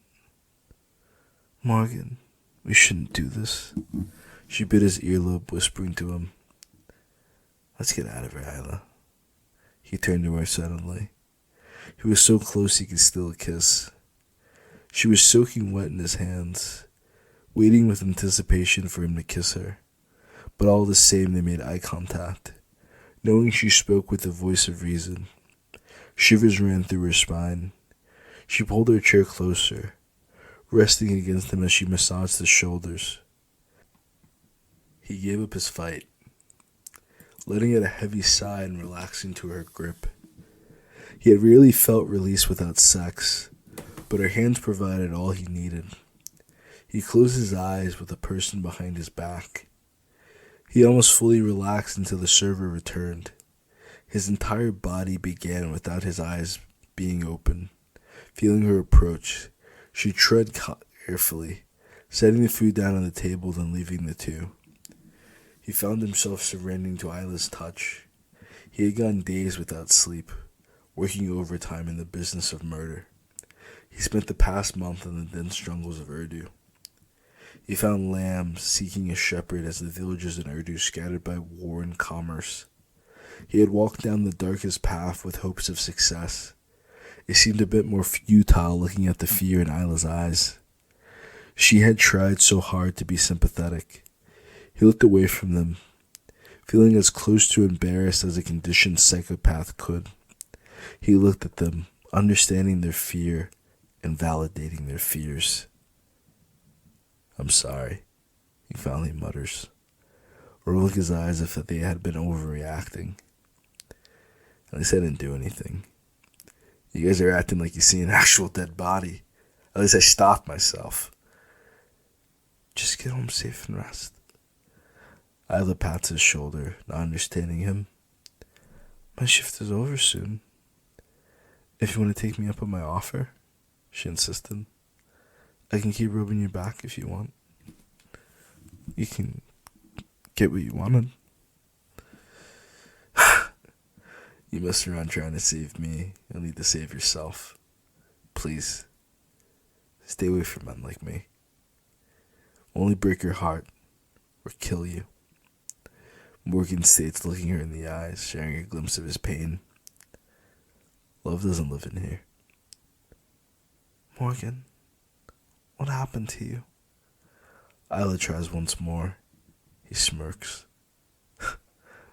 Morgan, we shouldn't do this. She bit his earlobe, whispering to him, Let's get out of here, Isla. He turned to her suddenly. He was so close he could steal a kiss. She was soaking wet in his hands, waiting with anticipation for him to kiss her. But all the same they made eye contact, knowing she spoke with the voice of reason. Shivers ran through her spine. She pulled her chair closer, resting against him as she massaged his shoulders. He gave up his fight, letting out a heavy sigh and relaxing to her grip. He had rarely felt release without sex, but her hands provided all he needed. He closed his eyes with the person behind his back. He almost fully relaxed until the server returned. His entire body began without his eyes being open. Feeling her approach, she tread carefully, setting the food down on the table, then leaving the two. He found himself surrendering to Isla's touch. He had gone days without sleep, working overtime in the business of murder. He spent the past month in the dense jungles of Urdu. He found lambs seeking a shepherd as the villages in Urdu scattered by war and commerce. He had walked down the darkest path with hopes of success. It seemed a bit more futile looking at the fear in Isla's eyes. She had tried so hard to be sympathetic. He looked away from them, feeling as close to embarrassed as a conditioned psychopath could. He looked at them, understanding their fear and validating their fears. "I'm sorry," he finally mutters, rolling his eyes as if they had been overreacting. "At least I didn't do anything. You guys are acting like you see an actual dead body. At least I stopped myself. Just get home safe and rest." Isla pats his shoulder, not understanding him. "My shift is over soon. If you want to take me up on my offer," she insisted, "I can keep rubbing your back if you want. You can get what you wanted." "You mess around trying to save me. You'll need to save yourself. Please, stay away from men like me. Only break your heart or kill you." Morgan states, looking her in the eyes, sharing a glimpse of his pain. "Love doesn't live in here." "Morgan, what happened to you?" Isla tries once more. He smirks.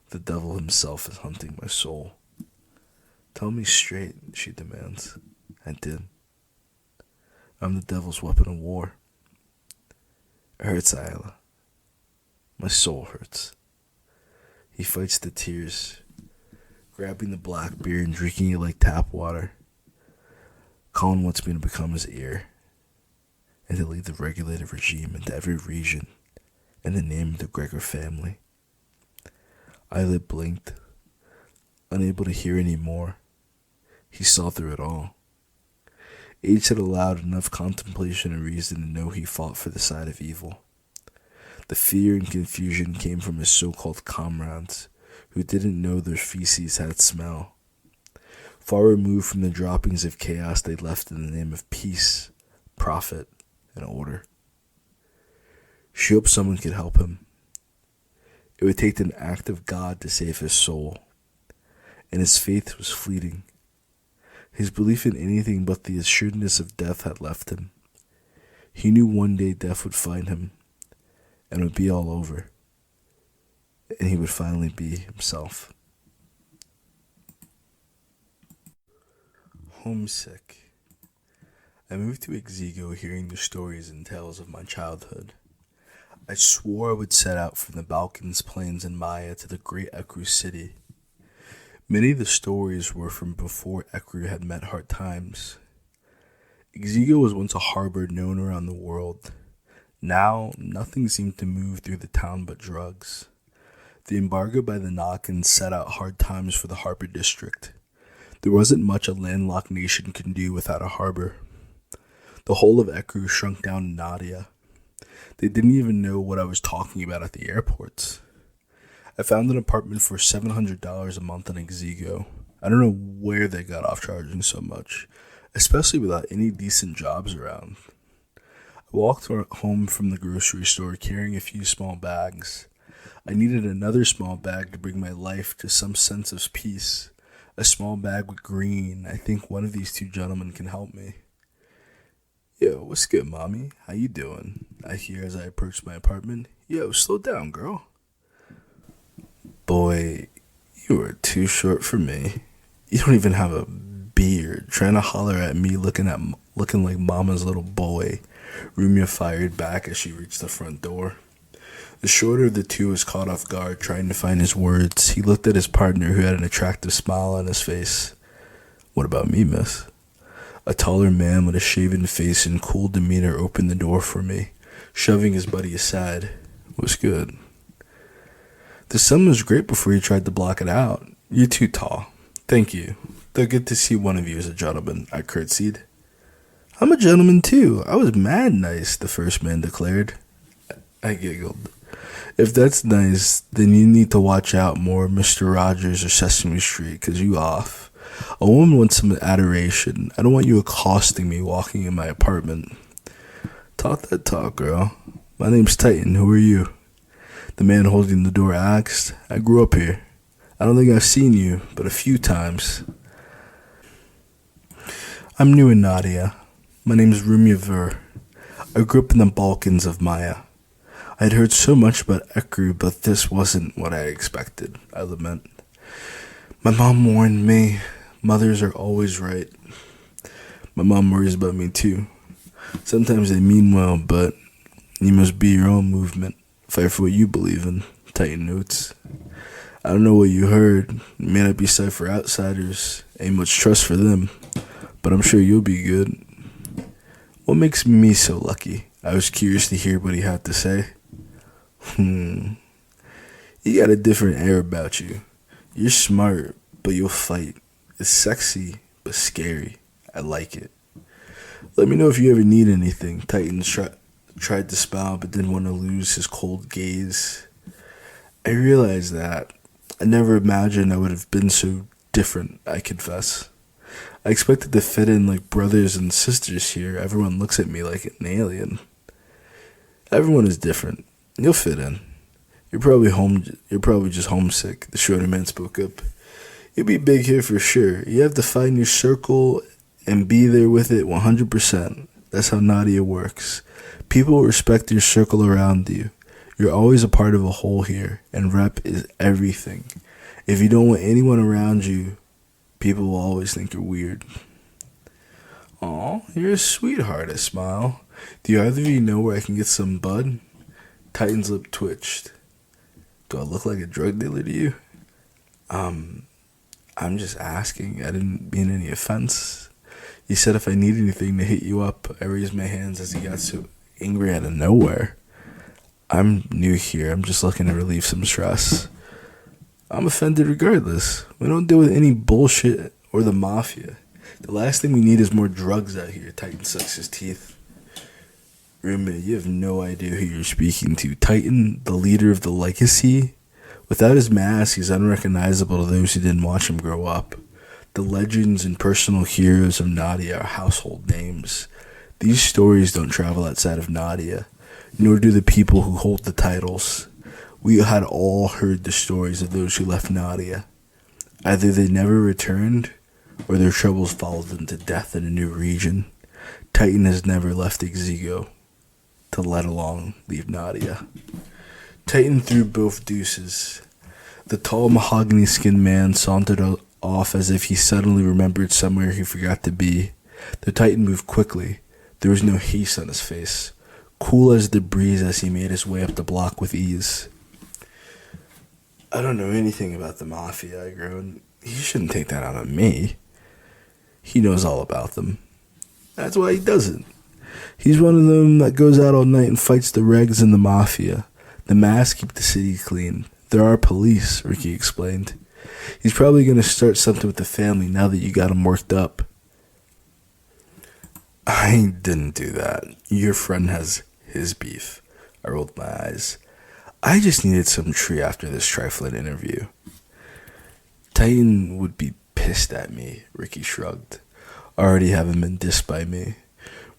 "The devil himself is hunting my soul." "Tell me straight," she demands. "I did. I'm the devil's weapon of war." "It hurts, Isla. My soul hurts." He fights the tears, grabbing the black beer and drinking it like tap water. Colin wants me to become his heir, and to lead the regulated regime into every region in the name of the Gregor family. Isla blinked, unable to hear any more. He saw through it all. Age had allowed enough contemplation and reason to know he fought for the side of evil. The fear and confusion came from his so-called comrades, who didn't know their feces had smell. Far removed from the droppings of chaos they left in the name of peace, profit, and order. She hoped someone could help him. It would take an act of God to save his soul, and his faith was fleeting. His belief in anything but the assuredness of death had left him. He knew one day death would find him, and it would be all over, and he would finally be himself. Homesick. I moved to Exego hearing the stories and tales of my childhood. I swore I would set out from the Balkans plains and Maya to the great Ekru city. Many of the stories were from before Ekru had met hard times. Exego was once a harbor known around the world. Now, nothing seemed to move through the town but drugs. The embargo by the Nakhans set out hard times for the harbor district. There wasn't much a landlocked nation could do without a harbor. The whole of Ekru shrunk down to Nadia. They didn't even know what I was talking about at the airports. I found an apartment for $700 a month in Exego. I don't know where they got off charging so much, especially without any decent jobs around. I walked home from the grocery store carrying a few small bags. I needed another small bag to bring my life to some sense of peace. A small bag with green. I think one of these two gentlemen can help me. "Yo, what's good, mommy? How you doing?" I hear as I approach my apartment. "Yo, slow down, girl." "Boy, you are too short for me. You don't even have a beard. Trying to holler at me looking like mama's little boy." Rumya fired back as she reached the front door. The shorter of the two was caught off guard, trying to find his words. He looked at his partner, who had an attractive smile on his face. "What about me, miss?" A taller man with a shaven face and cool demeanor opened the door for me, shoving his buddy aside. "What's good?" "The sun was great before you tried to block it out. You're too tall." "Thank you. Though good to see one of you as a gentleman," I curtsied. "I'm a gentleman too. I was mad nice," the first man declared. I giggled. "If that's nice, then you need to watch out more, Mr. Rogers or Sesame Street, 'cause you off. A woman wants some adoration. I don't want you accosting me walking in my apartment." "Talk that talk, girl. My name's Titan. Who are you?" The man holding the door asked. "I grew up here. I don't think I've seen you, but a few times. I'm new in Nadia. My name is Rumya Vur. I grew up in the Balkans of Maya. I had heard so much about Ekru, but this wasn't what I expected, I lament. My mom warned me, mothers are always right. My mom worries about me too. Sometimes they mean well, but you must be your own movement. Fight for what you believe in. Tighten notes. I don't know what you heard. It may not be safe for outsiders. Ain't much trust for them. But I'm sure you'll be good. What makes me so lucky? I was curious to hear what he had to say. You got a different air about you. You're smart, but you'll fight. It's sexy, but scary. I like it. Let me know if you ever need anything. Titan tried to smile, but didn't want to lose his cold gaze. I realized that. I never imagined I would have been so different, I confess. I expected to fit in like brothers and sisters here. Everyone looks at me like an alien. Everyone is different. You'll fit in. You're probably just homesick, the shorter man spoke up. You'll be big here for sure. You have to find your circle and be there with it 100%. That's how Nadia works. People respect your circle around you. You're always a part of a whole here, and rep is everything. If you don't want anyone around you, people will always think you're weird. Aw, you're a sweetheart, I smile. Do either of you know where I can get some bud? Titan's lip twitched. Do I look like a drug dealer to you? I'm just asking. I didn't mean any offense. You said if I need anything to hit you up. I raised my hands as he got so angry out of nowhere. I'm new here. I'm just looking to relieve some stress. I'm offended regardless. We don't deal with any bullshit or the mafia. The last thing we need is more drugs out here. Titan sucks his teeth. Rumya, you have no idea who you're speaking to. Titan, the leader of the legacy? Without his mask, he's unrecognizable to those who didn't watch him grow up. The legends and personal heroes of Nadia are household names. These stories don't travel outside of Nadia, nor do the people who hold the titles. We had all heard the stories of those who left Nadia. Either they never returned, or their troubles followed them to death in a new region. Titan has never left Exego, to let alone leave Nadia. Titan threw both deuces. The tall mahogany-skinned man sauntered off as if he suddenly remembered somewhere he forgot to be. The Titan moved quickly. There was no haste on his face, cool as the breeze as he made his way up the block with ease. I don't know anything about the mafia, I groaned. He shouldn't take that out on me. He knows all about them. That's why he doesn't. He's one of them that goes out all night and fights the regs and the mafia. The masks keep the city clean. There are police, Ricky explained. He's probably going to start something with the family now that you got him worked up. I didn't do that. Your friend has his beef. I rolled my eyes. I just needed some tree after this trifling interview. Titan would be pissed at me, Ricky shrugged. Already having been dissed by me.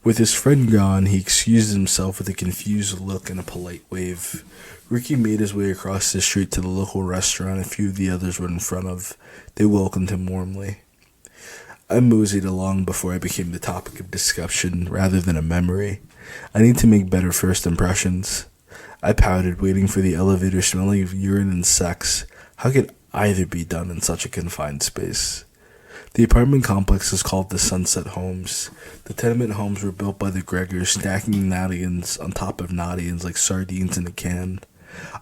With his friend gone, he excused himself with a confused look and a polite wave. Ricky made his way across the street to the local restaurant a few of the others were in front of. They welcomed him warmly. I moseyed along before I became the topic of discussion rather than a memory. I need to make better first impressions. I pouted, waiting for the elevator smelling of urine and sex. How could either be done in such a confined space? The apartment complex is called the Sunset Homes. The tenement homes were built by the Gregors, stacking Nadians on top of Nadians like sardines in a can.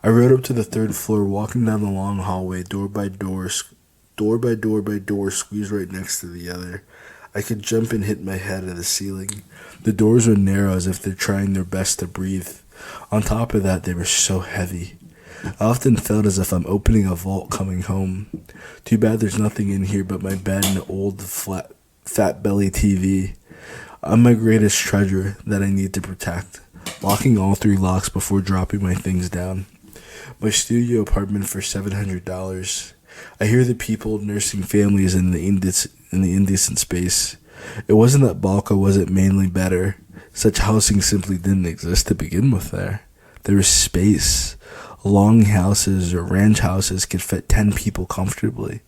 I rode up to the third floor, walking down the long hallway, door by door, squeezed right next to the other. I could jump and hit my head at the ceiling. The doors were narrow as if they're trying their best to breathe. On top of that, they were so heavy. I often felt as if I'm opening a vault coming home. Too bad there's nothing in here but my bed and an old fat belly TV. I'm my greatest treasure that I need to protect, locking all 3 locks before dropping my things down. My studio apartment for $700. I hear the people nursing families in the indecent space. It wasn't that Balka wasn't mainly better. Such housing simply didn't exist to begin with there. There was space. Long houses or ranch houses could fit 10 people comfortably.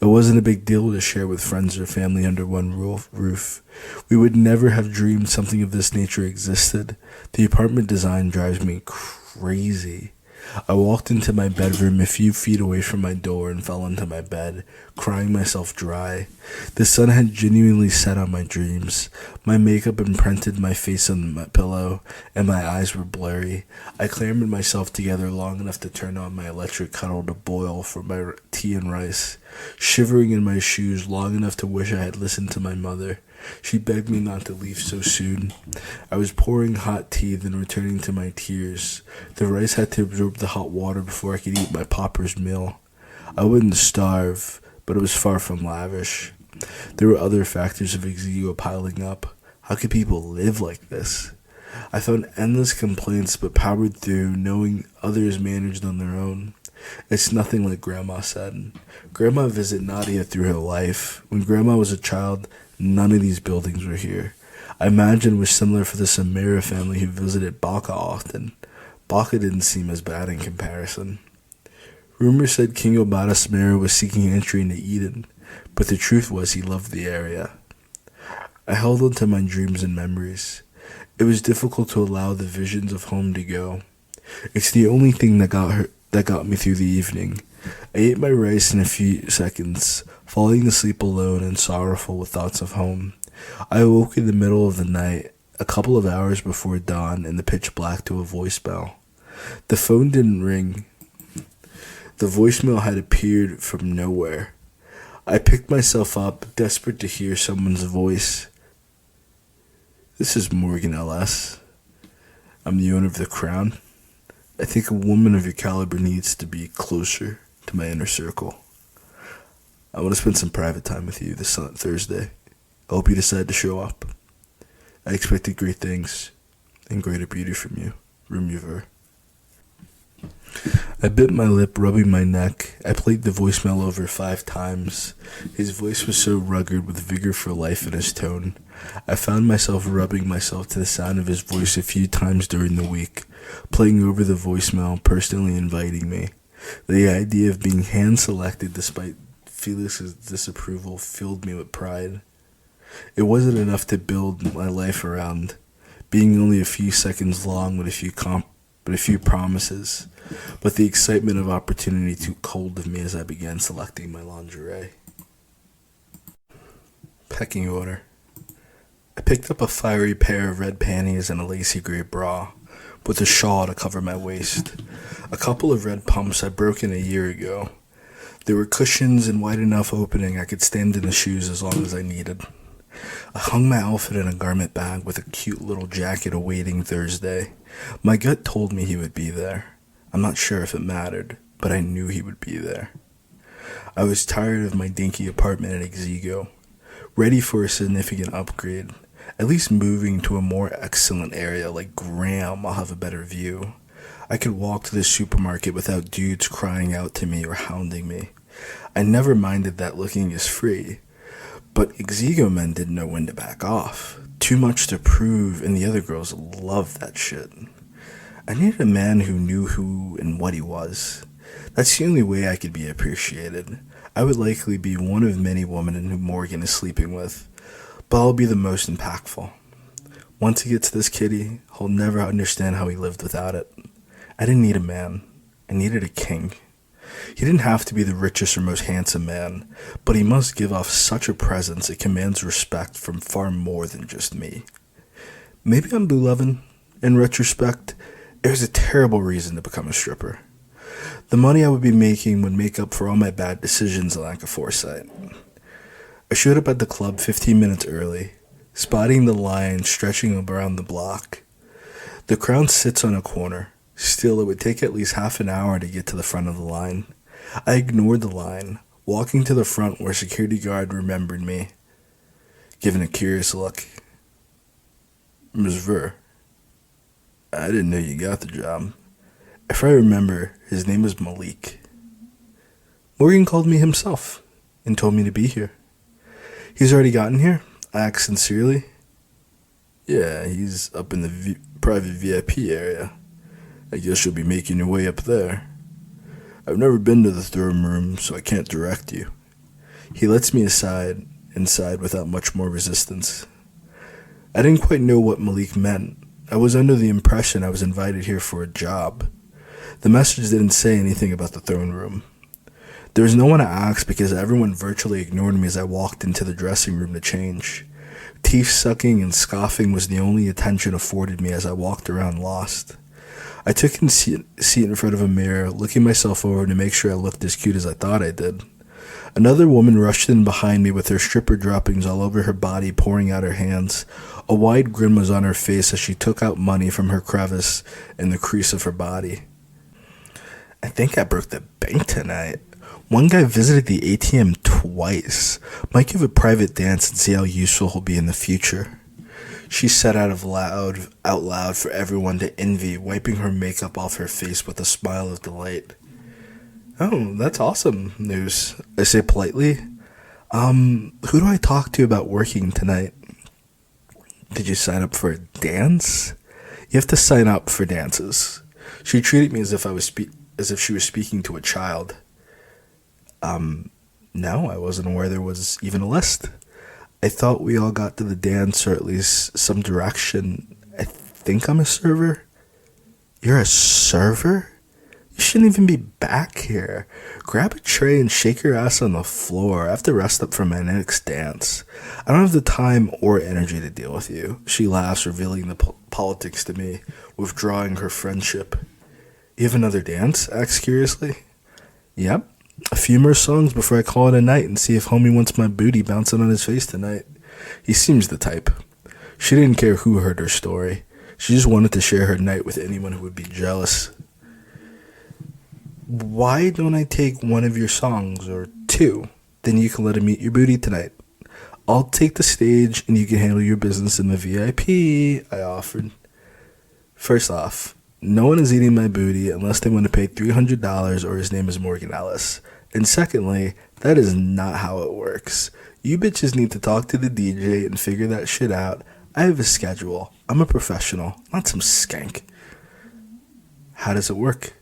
It wasn't a big deal to share with friends or family under one roof. We would never have dreamed something of this nature existed. The apartment design drives me crazy. I walked into my bedroom a few feet away from my door and fell into my bed, crying myself dry. The sun had genuinely set on my dreams. My makeup imprinted my face on my pillow, and my eyes were blurry. I clambered myself together long enough to turn on my electric kettle to boil for my tea and rice, shivering in my shoes long enough to wish I had listened to my mother. She begged me not to leave so soon. I was pouring hot tea, then returning to my tears. The rice had to absorb the hot water before I could eat my pauper's meal. I wouldn't starve, but it was far from lavish. There were other factors of ego piling up. How could people live like this? I found endless complaints, but powered through, knowing others managed on their own. It's nothing like Grandma said. Grandma visited Nadia through her life. When Grandma was a child, none of these buildings were here. I imagine it was similar for the Samira family who visited Baca often. Baca didn't seem as bad in comparison. Rumor said King Obada Samira was seeking entry into Eden, but the truth was he loved the area. I held on to my dreams and memories. It was difficult to allow the visions of home to go. It's the only thing that got me through the evening. I ate my rice in a few seconds, falling asleep alone and sorrowful with thoughts of home. I awoke in the middle of the night, a couple of hours before dawn, in the pitch black to a voicemail. The phone didn't ring. The voicemail had appeared from nowhere. I picked myself up, desperate to hear someone's voice. "This is Morgan LS. I'm the owner of the Crown. I think a woman of your caliber needs to be closer to my inner circle. I want to spend some private time with you this Thursday. I hope you decide to show up. I expected great things and greater beauty from you. Rumya Vur." I bit my lip, rubbing my neck. I played the voicemail over 5 times. His voice was so rugged, with vigor for life in his tone. I found myself rubbing myself to the sound of his voice a few times during the week, playing over the voicemail, personally inviting me. The idea of being hand-selected despite Felix's disapproval filled me with pride. It wasn't enough to build my life around, being only a few seconds long with a few promises, but the excitement of opportunity took hold of me as I began selecting my lingerie. Pecking order. I picked up a fiery pair of red panties and a lacy gray bra, with a shawl to cover my waist. A couple of red pumps I'd broken a year ago. There were cushions and wide enough opening I could stand in the shoes as long as I needed. I hung my outfit in a garment bag with a cute little jacket awaiting Thursday. My gut told me he would be there. I'm not sure if it mattered, but I knew he would be there. I was tired of my dinky apartment at Exego, ready for a significant upgrade. At least moving to a more excellent area like Graham, I'll have a better view. I could walk to the supermarket without dudes crying out to me or hounding me. I never minded that looking is free, but Exego men didn't know when to back off. Too much to prove, and the other girls loved that shit. I needed a man who knew who and what he was. That's the only way I could be appreciated. I would likely be one of many women who Morgan is sleeping with, but I'll be the most impactful. Once he gets this kitty, he'll never understand how he lived without it. I didn't need a man. I needed a king. He didn't have to be the richest or most handsome man, but he must give off such a presence it commands respect from far more than just me. Maybe I'm blue-loving. In retrospect, it was a terrible reason to become a stripper. The money I would be making would make up for all my bad decisions and lack of foresight. I showed up at the club 15 minutes early, spotting the line stretching around the block. The Crown sits on a corner. Still, it would take at least half an hour to get to the front of the line. I ignored the line, walking to the front where a security guard remembered me, giving a curious look. "Ms. Vur, I didn't know you got the job." If I remember, his name was Malik. Morgan called me himself and told me to be here. "He's already gotten here?" I asked sincerely. "Yeah, he's up in the private VIP area. I guess you'll be making your way up there. I've never been to the throne room, so I can't direct you. He lets me inside without much more resistance. I didn't quite know what Malik meant. I was under the impression I was invited here for a job. The message didn't say anything about the throne room. There was no one to ask because everyone virtually ignored me as I walked into the dressing room to change. Teeth sucking and scoffing was the only attention afforded me as I walked around lost. I took a seat in front of a mirror, looking myself over to make sure I looked as cute as I thought I did. Another woman rushed in behind me with her stripper droppings all over her body, pouring out her hands. A wide grin was on her face as she took out money from her crevice in the crease of her body. I think I broke the bank tonight. One guy visited the ATM twice. Might give a private dance and see how useful he'll be in the future. She said out loud for everyone to envy, wiping her makeup off her face with a smile of delight. Oh, that's awesome news, I say politely. Who do I talk to about working tonight? Did you sign up for a dance? You have to sign up for dances. She treated me as if she was speaking to a child. No, I wasn't aware there was even a list. I thought we all got to the dance, or at least some direction. I think I'm a server. You're a server? You shouldn't even be back here. Grab a tray and shake your ass on the floor. I have to rest up from my next dance. I don't have the time or energy to deal with you. She laughs, revealing the politics to me, withdrawing her friendship. You have another dance? Asks curiously. Yep. A few more songs before I call it a night and see if homie wants my booty bouncing on his face tonight. He seems the type. She didn't care who heard her story. She just wanted to share her night with anyone who would be jealous. Why don't I take one of your songs, or two? Then you can let him eat your booty tonight. I'll take the stage and you can handle your business in the VIP, I offered. First off, no one is eating my booty unless they want to pay $300 or his name is Morgan Ellis. And secondly, that is not how it works. You bitches need to talk to the DJ and figure that shit out. I have a schedule. I'm a professional, not some skank. How does it work?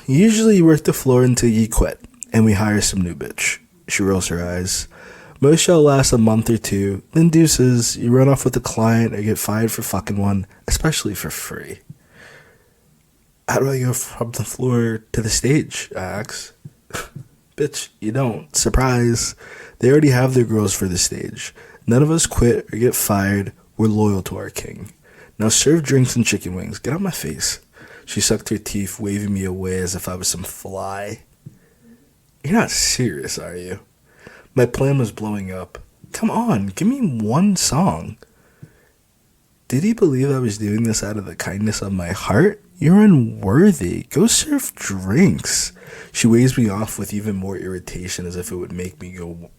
Usually you work the floor until you quit, and we hire some new bitch. She rolls her eyes. Most shall last a month or two, then deuces, you run off with the client or get fired for fucking one, especially for free. How do I go from the floor to the stage? I ask. Bitch, you don't. Surprise. They already have their girls for the stage. None of us quit or get fired. We're loyal to our king. Now serve drinks and chicken wings. Get out my face. She sucked her teeth, waving me away as if I was some fly. You're not serious, are you? My plan was blowing up. Come on, give me one song. Did he believe I was doing this out of the kindness of my heart? You're unworthy. Go serve drinks. She waves me off with even more irritation, as if it would make me go.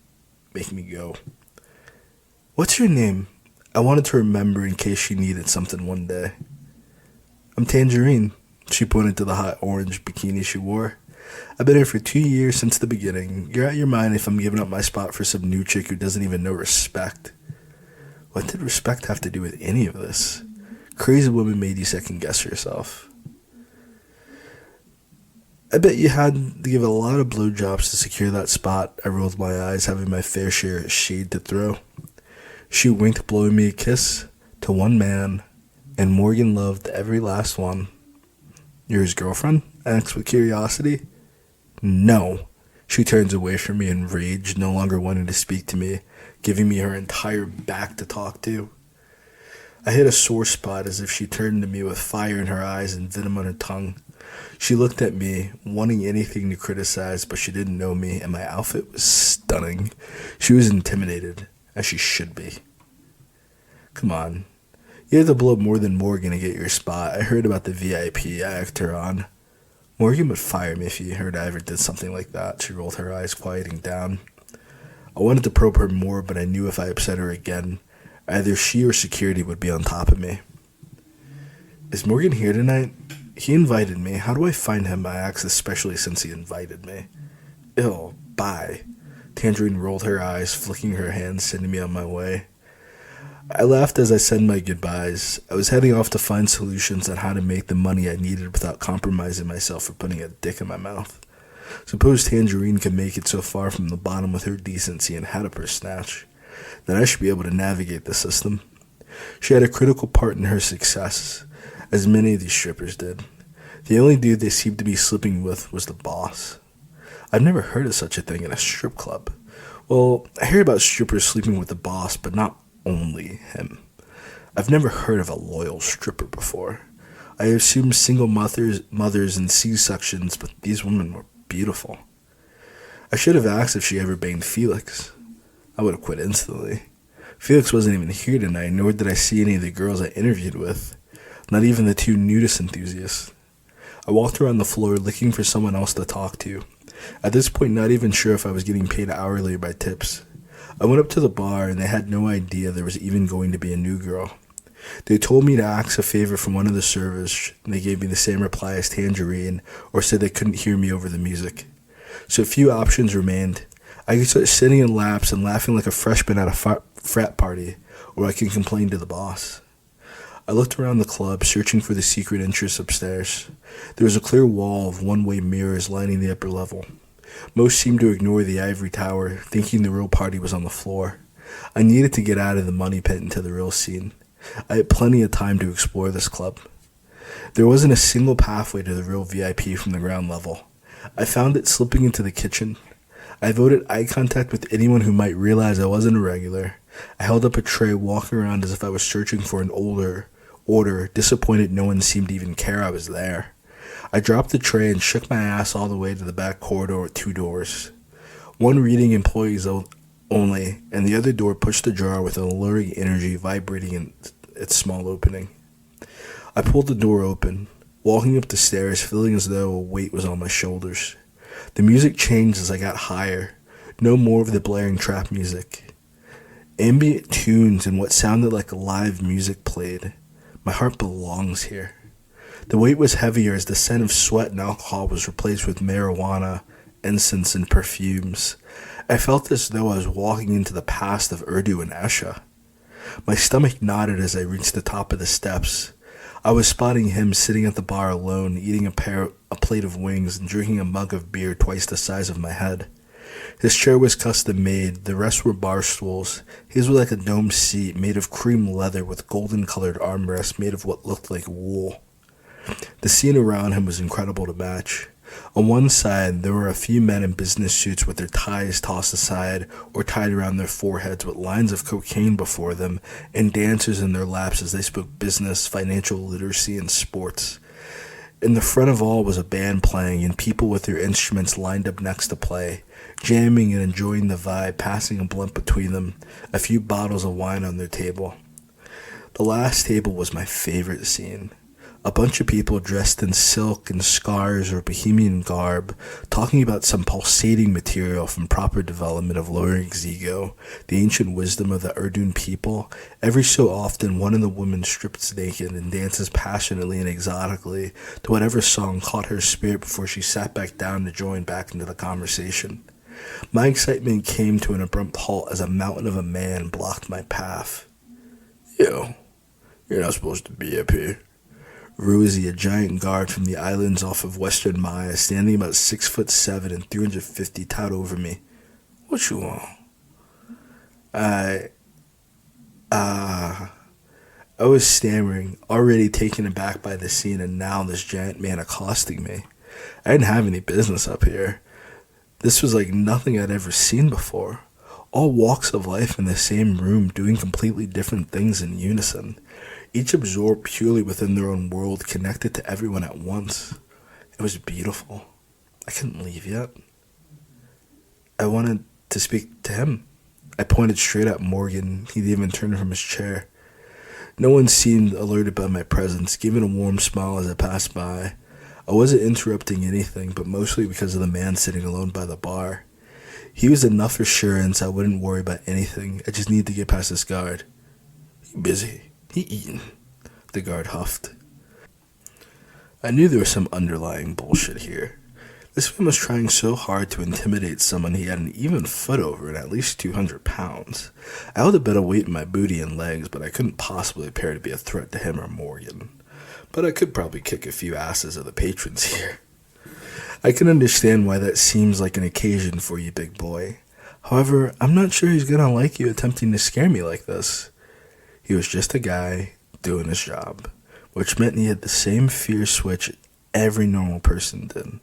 What's your name? I wanted to remember in case she needed something one day. I'm Tangerine. She pointed to the hot orange bikini she wore. I've been here for 2 years since the beginning. You're out your mind if I'm giving up my spot for some new chick who doesn't even know respect. What did respect have to do with any of this? Crazy woman made you second guess yourself. I bet you had to give a lot of blowjobs to secure that spot. I rolled my eyes, having my fair share of shade to throw. She winked, blowing me a kiss, to one man, and Morgan loved every last one. You're his girlfriend? I asked with curiosity. No. She turns away from me in rage, no longer wanting to speak to me, giving me her entire back to talk to. I hit a sore spot as if she turned to me with fire in her eyes and venom on her tongue. She looked at me, wanting anything to criticize, but she didn't know me, and my outfit was stunning. She was intimidated, as she should be. Come on. You have to blow more than Morgan to get your spot. I heard about the VIP. I egged her on. Morgan would fire me if he heard I ever did something like that. She rolled her eyes, quieting down. I wanted to probe her more, but I knew if I upset her again, either she or security would be on top of me. Is Morgan here tonight? He invited me. How do I find him? I asked, especially since he invited me. Ew, bye. Tangerine rolled her eyes, flicking her hands, sending me on my way. I laughed as I said my goodbyes. I was heading off to find solutions on how to make the money I needed without compromising myself or putting a dick in my mouth. Suppose Tangerine could make it so far from the bottom with her decency and had up her snatch, then I should be able to navigate the system. She had a critical part in her success, as many of these strippers did. The only dude they seemed to be slipping with was the boss. I've never heard of such a thing in a strip club. Well, I hear about strippers sleeping with the boss, but not only him. I've never heard of a loyal stripper before. I assumed single mothers and C-sections, but these women were beautiful. I should have asked if she ever banged Felix. I would have quit instantly. Felix wasn't even here tonight, nor did I see any of the girls I interviewed with, not even the two nudist enthusiasts. I walked around the floor looking for someone else to talk to. At this point, not even sure if I was getting paid hourly or by tips. I went up to the bar, and they had no idea there was even going to be a new girl. They told me to ask a favor from one of the servers, and they gave me the same reply as Tangerine, or said they couldn't hear me over the music. So a few options remained. I could start sitting in laps and laughing like a freshman at a frat party, or I can complain to the boss. I looked around the club, searching for the secret entrance upstairs. There was a clear wall of one-way mirrors lining the upper level. Most seemed to ignore the ivory tower, thinking the real party was on the floor. I needed to get out of the money pit into the real scene. I had plenty of time to explore this club. There wasn't a single pathway to the real VIP from the ground level. I found it slipping into the kitchen. I avoided eye contact with anyone who might realize I wasn't a regular. I held up a tray, walking around as if I was searching for an order, disappointed no one seemed to even care I was there. I dropped the tray and shook my ass all the way to the back corridor with two doors. One reading employees only, and the other door pushed ajar with an alluring energy vibrating in its small opening. I pulled the door open, walking up the stairs, feeling as though a weight was on my shoulders. The music changed as I got higher. No more of the blaring trap music. Ambient tunes and what sounded like live music played. My heart belongs here. The weight was heavier as the scent of sweat and alcohol was replaced with marijuana, incense, and perfumes. I felt as though I was walking into the past of Urdu and Esha. My stomach knotted as I reached the top of the steps. I was spotting him sitting at the bar alone, eating a plate of wings and drinking a mug of beer twice the size of my head. His chair was custom made, the rest were bar stools. His was like a domed seat made of cream leather with golden-colored armrests made of what looked like wool. The scene around him was incredible to match. On one side, there were a few men in business suits with their ties tossed aside or tied around their foreheads with lines of cocaine before them, and dancers in their laps as they spoke business, financial literacy, and sports. In the front of all was a band playing, and people with their instruments lined up next to play, jamming and enjoying the vibe, passing a blunt between them, a few bottles of wine on their table. The last table was my favorite scene. A bunch of people dressed in silk and scars or bohemian garb, talking about some pulsating material from proper development of Loring's ego, the ancient wisdom of the Urdun people. Every so often, one of the women strips naked and dances passionately and exotically to whatever song caught her spirit before she sat back down to join back into the conversation. My excitement came to an abrupt halt as a mountain of a man blocked my path. Yo, you're not supposed to be up here. Rosie, a giant guard from the islands off of Western Maya, standing about 6'7" and 350, towed over me. What you want? I was stammering, already taken aback by the scene, and now this giant man accosting me. I didn't have any business up here. This was like nothing I'd ever seen before. All walks of life in the same room, doing completely different things in unison. Each absorbed purely within their own world, connected to everyone at once. It was beautiful. I couldn't leave yet. I wanted to speak to him. I pointed straight at Morgan. He'd even turned from his chair. No one seemed alerted by my presence, giving a warm smile as I passed by. I wasn't interrupting anything, but mostly because of the man sitting alone by the bar. He was enough assurance I wouldn't worry about anything. I just needed to get past this guard. He busy. He eatin', the guard huffed. I knew there was some underlying bullshit here. This man was trying so hard to intimidate someone he had an even foot over and at least 200 pounds. I held a bit of weight in my booty and legs, but I couldn't possibly appear to be a threat to him or Morgan. But I could probably kick a few asses of the patrons here. I can understand why that seems like an occasion for you, big boy. However, I'm not sure he's gonna like you attempting to scare me like this. He was just a guy doing his job, which meant he had the same fear switch every normal person did.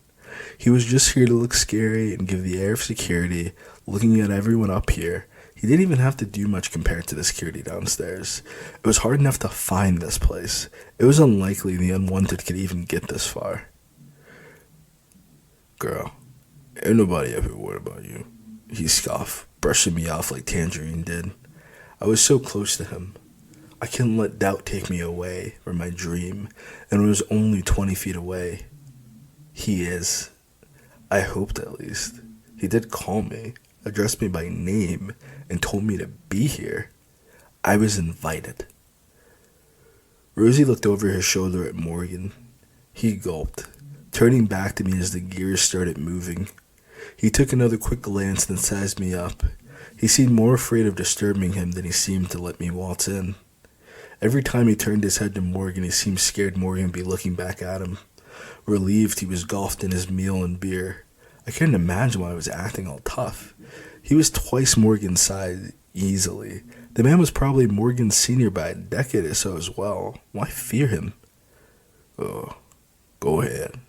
He was just here to look scary and give the air of security, looking at everyone up here. He didn't even have to do much compared to the security downstairs. It was hard enough to find this place. It was unlikely the unwanted could even get this far. Girl, ain't nobody ever worried about you, he scoffed, brushing me off like Tangerine did. I was so close to him. I couldn't let doubt take me away from my dream, and it was only 20 feet away. He is. I hoped at least. He did call me, addressed me by name, and told me to be here. I was invited. Rosie looked over her shoulder at Morgan. He gulped, turning back to me as the gears started moving. He took another quick glance, then sized me up. He seemed more afraid of disturbing him than he seemed to let me waltz in. Every time he turned his head to Morgan, he seemed scared Morgan would be looking back at him. Relieved, he was engulfed in his meal and beer. I couldn't imagine why he was acting all tough. He was twice Morgan's size, easily. The man was probably Morgan's senior by a decade or so as well. Why fear him? Oh, go ahead.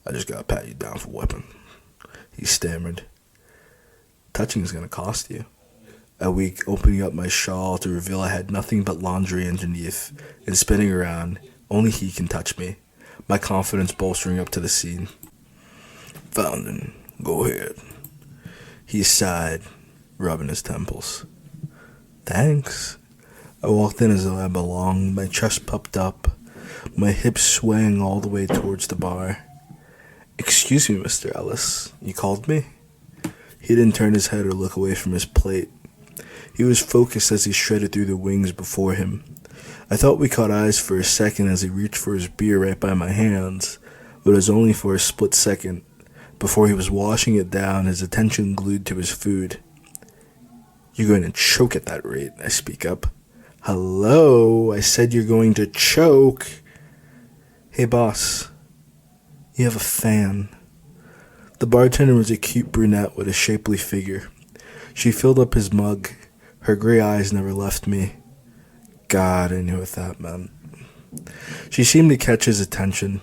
I just gotta pat you down for weapon, he stammered. Touching is gonna cost you. A week, opening up my shawl to reveal I had nothing but laundry underneath, and spinning around, only he can touch me, my confidence bolstering up to the scene. Fountain, go ahead. He sighed, rubbing his temples. Thanks. I walked in as though I belonged, my chest puffed up, my hips swaying all the way towards the bar. Excuse me, Mr. Ellis, you called me? He didn't turn his head or look away from his plate. He was focused as he shredded through the wings before him. I thought we caught eyes for a second as he reached for his beer right by my hands, but it was only for a split second. Before he was washing it down, his attention glued to his food. You're going to choke at that rate, I speak up. Hello, I said you're going to choke. Hey, boss, you have a fan. The bartender was a cute brunette with a shapely figure. She filled up his mug. Her gray eyes never left me. God, I knew what that meant. She seemed to catch his attention.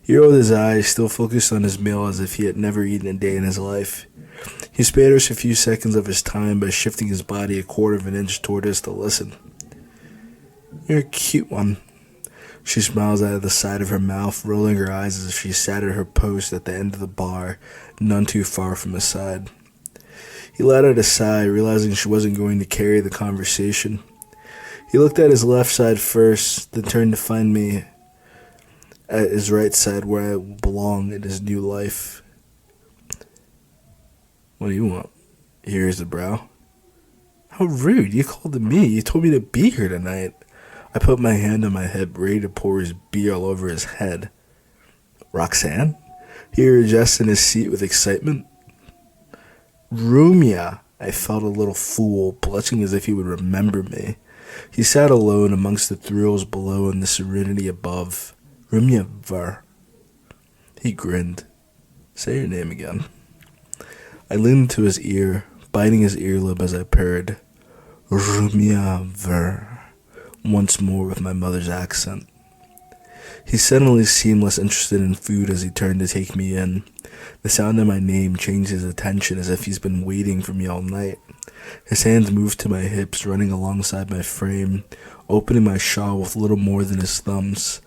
He rolled his eyes, still focused on his meal as if he had never eaten a day in his life. He spared us a few seconds of his time by shifting his body a quarter of an inch toward us to listen. You're a cute one. She smiles out of the side of her mouth, rolling her eyes as if she sat at her post at the end of the bar, none too far from his side. He let out a sigh, realizing she wasn't going to carry the conversation. He looked at his left side first, then turned to find me at his right side where I belong in his new life. What do you want? He raised a brow. How rude. You called to me. You told me to be here tonight. I put my hand on my hip, ready to pour his beer all over his head. Roxanne? He adjusted in his seat with excitement. Rumya. I felt a little fool, blushing as if he would remember me. He sat alone amongst the thrills below and the serenity above. Rumya Vur. He grinned. Say your name again. I leaned to his ear, biting his earlobe as I purred. Rumya Vur. Once more with my mother's accent. He suddenly seemed less interested in food as he turned to take me in. The sound of my name changed his attention as if he's been waiting for me all night. His hands moved to my hips, running alongside my frame, opening my shawl with little more than his thumbs.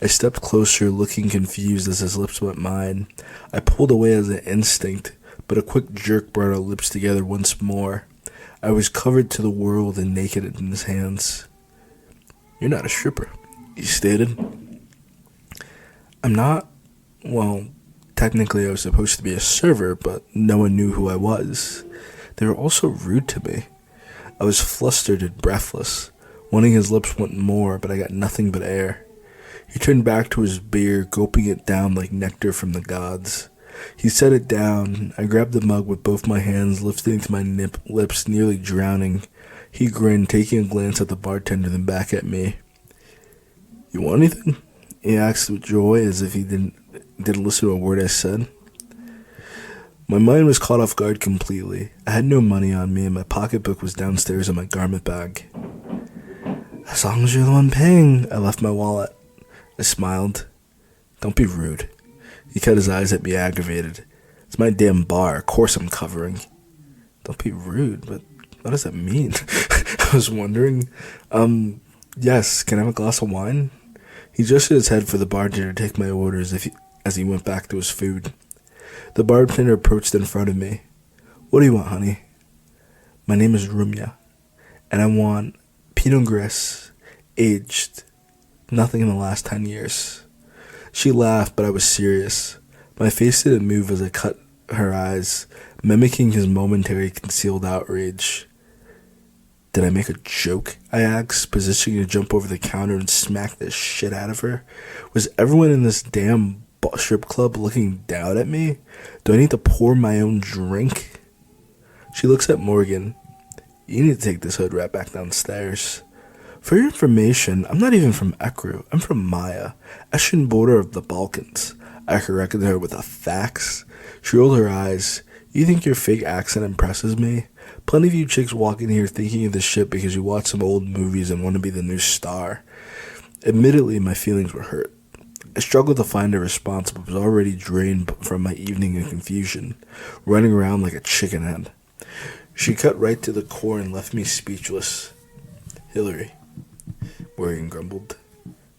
I stepped closer, looking confused as his lips met mine. I pulled away as an instinct, but a quick jerk brought our lips together once more. I was covered to the world and naked in his hands. You're not a stripper, he stated. I'm not. Well, technically I was supposed to be a server, but no one knew who I was. They were also rude to me. I was flustered and breathless, wanting his lips want more, but I got nothing but air. He turned back to his beer, gulping it down like nectar from the gods. He set it down. I grabbed the mug with both my hands, lifting it to my lips, nearly drowning. He grinned, taking a glance at the bartender, then back at me. "You want anything?" he asked with joy, as if he didn't listen to a word I said. My mind was caught off guard completely. I had no money on me, and my pocketbook was downstairs in my garment bag. "As long as you're the one paying," I left my wallet. I smiled. "Don't be rude." He cut his eyes at me, aggravated. "It's my damn bar. Of course I'm covering." "Don't be rude, but what does that mean?" I was wondering. Yes, can I have a glass of wine?" He adjusted his head for the bartender to take my orders as he went back to his food. The bartender approached in front of me. "What do you want, honey?" "My name is Rumya, and I want Pinot Gris, aged, nothing in the last 10 years. She laughed, but I was serious. My face didn't move as I cut her eyes, mimicking his momentary concealed outrage. "Did I make a joke?" I asked, positioning to jump over the counter and smack the shit out of her. Was everyone in this damn strip club looking down at me? Do I need to pour my own drink? She looks at Morgan. "You need to take this hood rat back downstairs." "For your information, I'm not even from Ekru. I'm from Maya, Eschen border of the Balkans." I corrected her with a fax. She rolled her eyes. "You think your fake accent impresses me? Plenty of you chicks walk in here thinking of this shit because you watch some old movies and want to be the new star." Admittedly, my feelings were hurt. I struggled to find a response, but was already drained from my evening in confusion, running around like a chicken head. She cut right to the core and left me speechless. "Hillary," Morgan grumbled.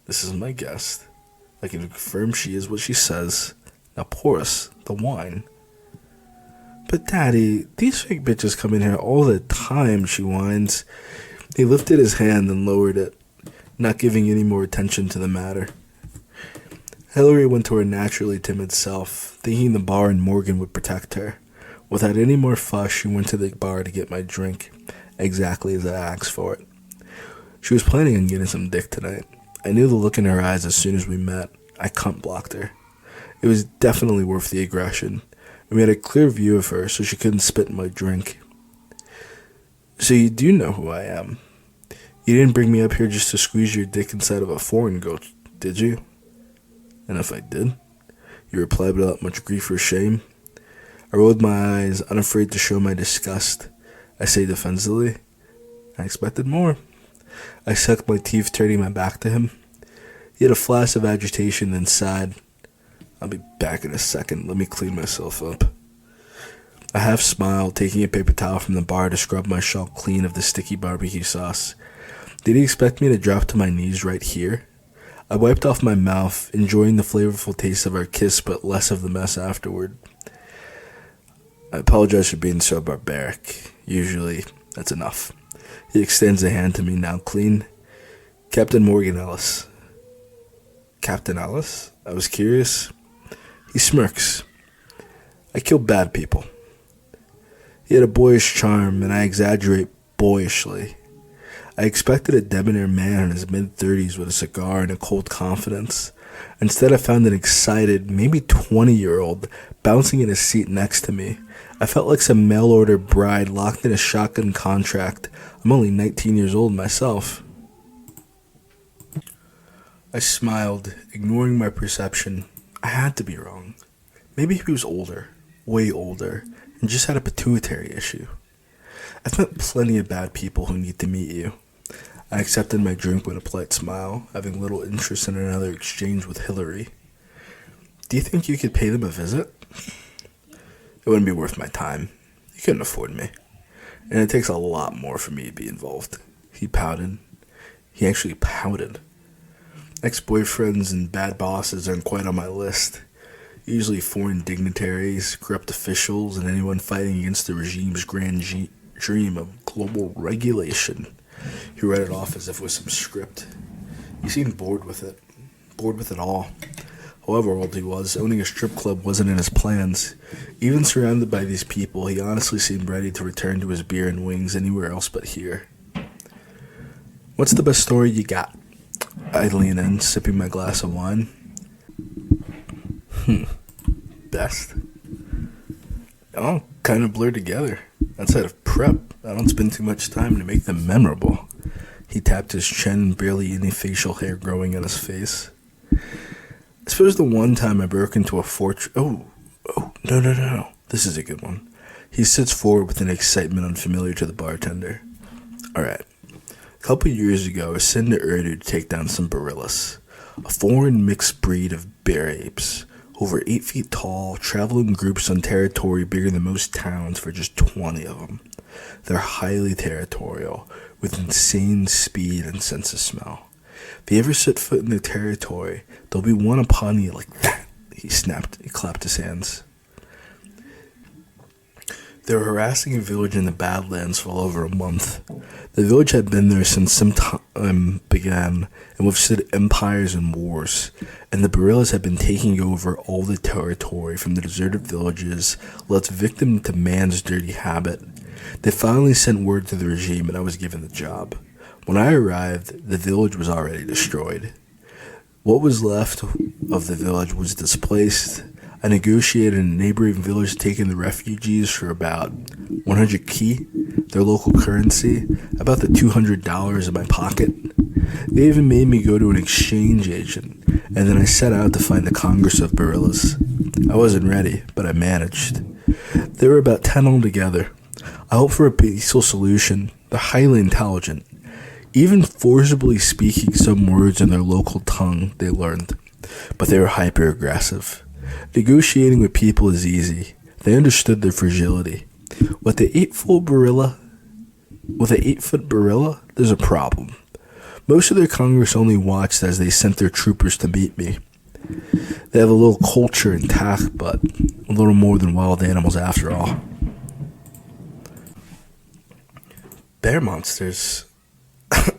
"This is my guest. I can confirm she is what she says. Now pour us the wine." "But Daddy, these fake bitches come in here all the time," she whines. He lifted his hand and lowered it, not giving any more attention to the matter. Hillary went to her naturally timid self, thinking the bar and Morgan would protect her. Without any more fuss, she went to the bar to get my drink, exactly as I asked for it. She was planning on getting some dick tonight. I knew the look in her eyes as soon as we met. I cunt blocked her. It was definitely worth the aggression, and we had a clear view of her so she couldn't spit in my drink. "So you do know who I am? You didn't bring me up here just to squeeze your dick inside of a foreign goat, did you?" "And if I did?" You replied without much grief or shame. I rolled my eyes, unafraid to show my disgust. I say defensively, "I expected more." I sucked my teeth, turning my back to him. He had a flash of agitation, then sighed. "I'll be back in a second. Let me clean myself up." I half smiled, taking a paper towel from the bar to scrub my shawl clean of the sticky barbecue sauce. Did he expect me to drop to my knees right here? I wiped off my mouth, enjoying the flavorful taste of our kiss, but less of the mess afterward. "I apologize for being so barbaric. Usually, that's enough." He extends a hand to me, now clean. "Captain Morgan Ellis." "Captain Ellis?" I was curious. He smirks. "I kill bad people." He had a boyish charm, and I exaggerate boyishly. I expected a debonair man in his mid-30s with a cigar and a cold confidence. Instead, I found an excited, maybe 20-year-old, bouncing in his seat next to me. I felt like some mail-order bride locked in a shotgun contract. I'm only 19 years old myself. I smiled, ignoring my perception. I had to be wrong. Maybe he was older, way older, and just had a pituitary issue. I've met plenty of bad people who need to meet you. I accepted my drink with a polite smile, having little interest in another exchange with Hillary. "Do you think you could pay them a visit?" "It wouldn't be worth my time. You couldn't afford me. And it takes a lot more for me to be involved." He pouted. He actually pouted. Ex-boyfriends and bad bosses aren't quite on my list. Usually foreign dignitaries, corrupt officials, and anyone fighting against the regime's grand dream of global regulation. He read it off as if it was some script. He seemed bored with it. Bored with it all. However old he was, owning a strip club wasn't in his plans. Even surrounded by these people, he honestly seemed ready to return to his beer and wings anywhere else but here. "What's the best story you got?" I lean in, sipping my glass of wine. best? All kind of blur together. Outside of prep, I don't spend too much time to make them memorable. He tapped his chin, barely any facial hair growing on his face. I suppose the one time I broke into a fortress... No. This is a good one. He sits forward with an excitement unfamiliar to the bartender. Alright. A couple years ago, I was sent to Urdu to take down some gorillas, a foreign mixed breed of bear apes, over 8 feet tall, travel in groups on territory bigger than most towns for just 20 of them. They're highly territorial, with insane speed and sense of smell. If you ever set foot in their territory, there'll be one upon you like that. He clapped his hands. They were harassing a village in the Badlands for well over a month. The village had been there since some time began and withstood empires and wars, and the guerrillas had been taking over all the territory from the deserted villages, left victim to man's dirty habit. They finally sent word to the regime and I was given the job. When I arrived, the village was already destroyed. What was left of the village was displaced. I negotiated in a neighboring village taking the refugees for about 100 ki, their local currency, about the $200 in my pocket. They even made me go to an exchange agent, and then I set out to find the Congress of Gorillas. I wasn't ready, but I managed. There were about 10 altogether. I hoped for a peaceful solution. They're highly intelligent, even forcibly speaking some words in their local tongue they learned, but they were hyper-aggressive. Negotiating with people is easy. They understood their fragility. With an 8-foot gorilla, there's a problem. Most of their Congress only watched as they sent their troopers to meet me. They have a little culture intact, but a little more than wild animals after all. Bear monsters?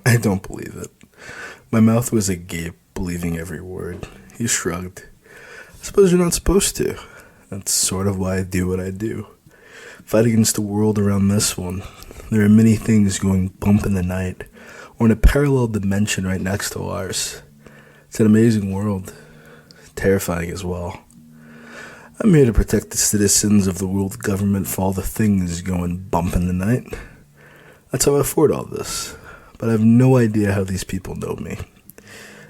I don't believe it. My mouth was agape, believing every word. He shrugged. I suppose you're not supposed to. That's sort of why I do what I do. Fight against the world around this one. There are many things going bump in the night, or in a parallel dimension right next to ours. It's an amazing world. Terrifying as well. I'm here to protect the citizens of the world government from all the things going bump in the night. That's how I afford all this. But I have no idea how these people know me.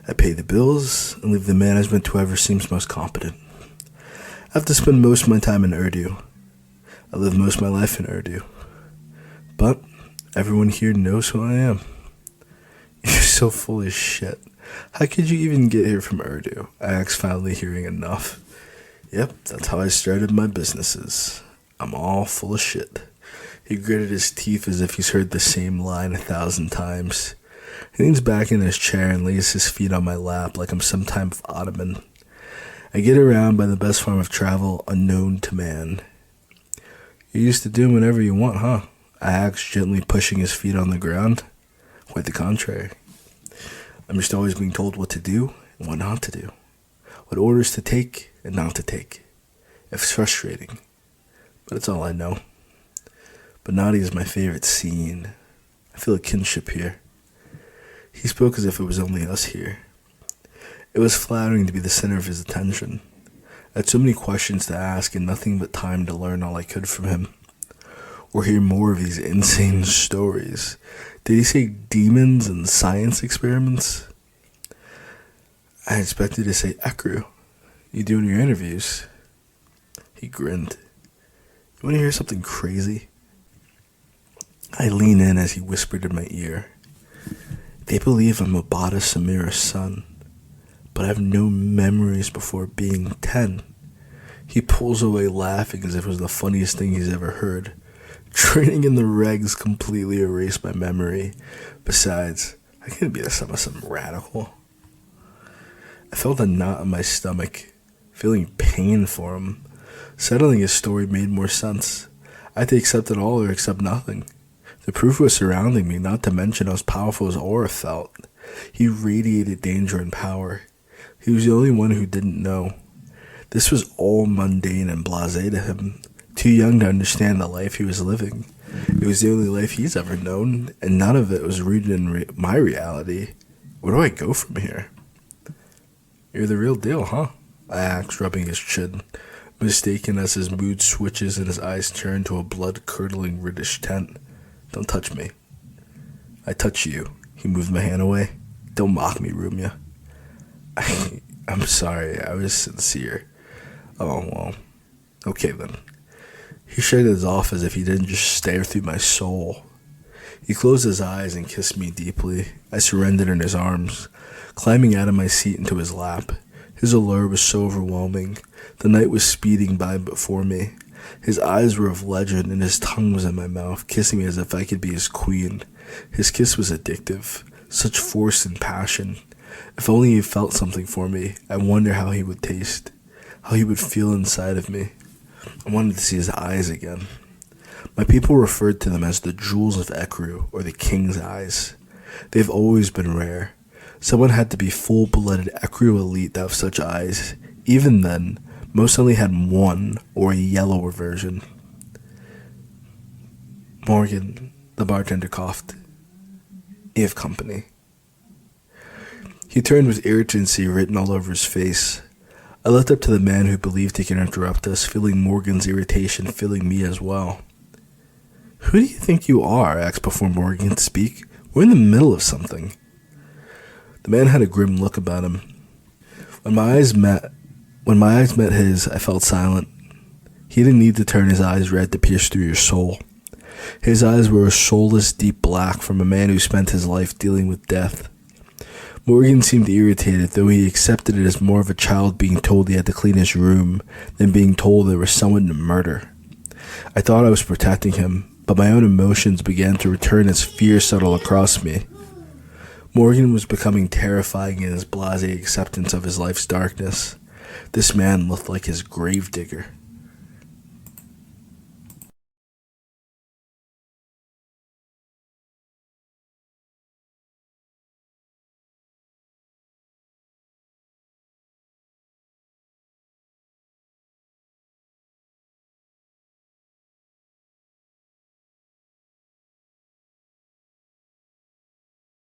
I pay the bills and leave the management to whoever seems most competent. I have to spend most of my time in Urdu. I live most of my life in Urdu. But everyone here knows who I am. You're so full of shit. How could you even get here from Urdu? I asked, finally hearing enough. Yep, that's how I started my businesses. I'm all full of shit. He gritted his teeth as if he's heard the same line 1,000 times. He leans back in his chair and lays his feet on my lap like I'm some type of ottoman. I get around by the best form of travel unknown to man. You used to do whatever you want, huh? I asked, gently pushing his feet on the ground. Quite the contrary. I'm just always being told what to do and what not to do. What orders to take and not to take. It's frustrating, but it's all I know. But Nadi is my favorite scene. I feel a kinship here. He spoke as if it was only us here. It was flattering to be the center of his attention. I had so many questions to ask and nothing but time to learn all I could from him. Or hear more of these insane stories. Did he say demons and science experiments? I expected to say Ekru. You do in your interviews. He grinned. You want to hear something crazy? I lean in as he whispered in my ear. They believe I'm Abada Samira's son, but I have no memories before being 10. He pulls away laughing as if it was the funniest thing he's ever heard. Training in the regs completely erased my memory. Besides, I can't be the son of some radical. I felt a knot in my stomach, feeling pain for him. Settling his story made more sense. I had to accept it all or accept nothing. The proof was surrounding me, not to mention how powerful his aura felt. He radiated danger and power. He was the only one who didn't know. This was all mundane and blasé to him, too young to understand the life he was living. It was the only life he's ever known, and none of it was rooted in my reality. Where do I go from here? You're the real deal, huh? I asked, rubbing his chin. mistaken as his mood switches and his eyes turn to a blood-curdling reddish tint. Don't touch me. I touch you. He moved my hand away. Don't mock me, Rumya. I'm sorry, I was sincere. Oh, well. Okay then. He shrugged it off as if he didn't just stare through my soul. He closed his eyes and kissed me deeply. I surrendered in his arms, climbing out of my seat into his lap. His allure was so overwhelming. The night was speeding by before me. His eyes were of legend and his tongue was in my mouth, kissing me as if I could be his queen. His kiss was addictive, such force and passion. If only he felt something for me, I wonder how he would taste, how he would feel inside of me. I wanted to see his eyes again. My people referred to them as the jewels of Ekru, or the king's eyes. They've always been rare. Someone had to be full-blooded Ekru elite to have such eyes. Even then, most only had one, or a yellower version. Morgan, the bartender coughed. You have company. He turned with irritancy written all over his face. I looked up to the man who believed he could interrupt us, feeling Morgan's irritation filling me as well. Who do you think you are? I asked before Morgan could speak. We're in the middle of something. The man had a grim look about him. When my eyes met his, I felt silent. He didn't need to turn his eyes red to pierce through your soul. His eyes were a soulless, deep black from a man who spent his life dealing with death. Morgan seemed irritated, though he accepted it as more of a child being told he had to clean his room than being told there was someone to murder. I thought I was protecting him, but my own emotions began to return as fear settled across me. Morgan was becoming terrifying in his blasé acceptance of his life's darkness. This man looked like his gravedigger.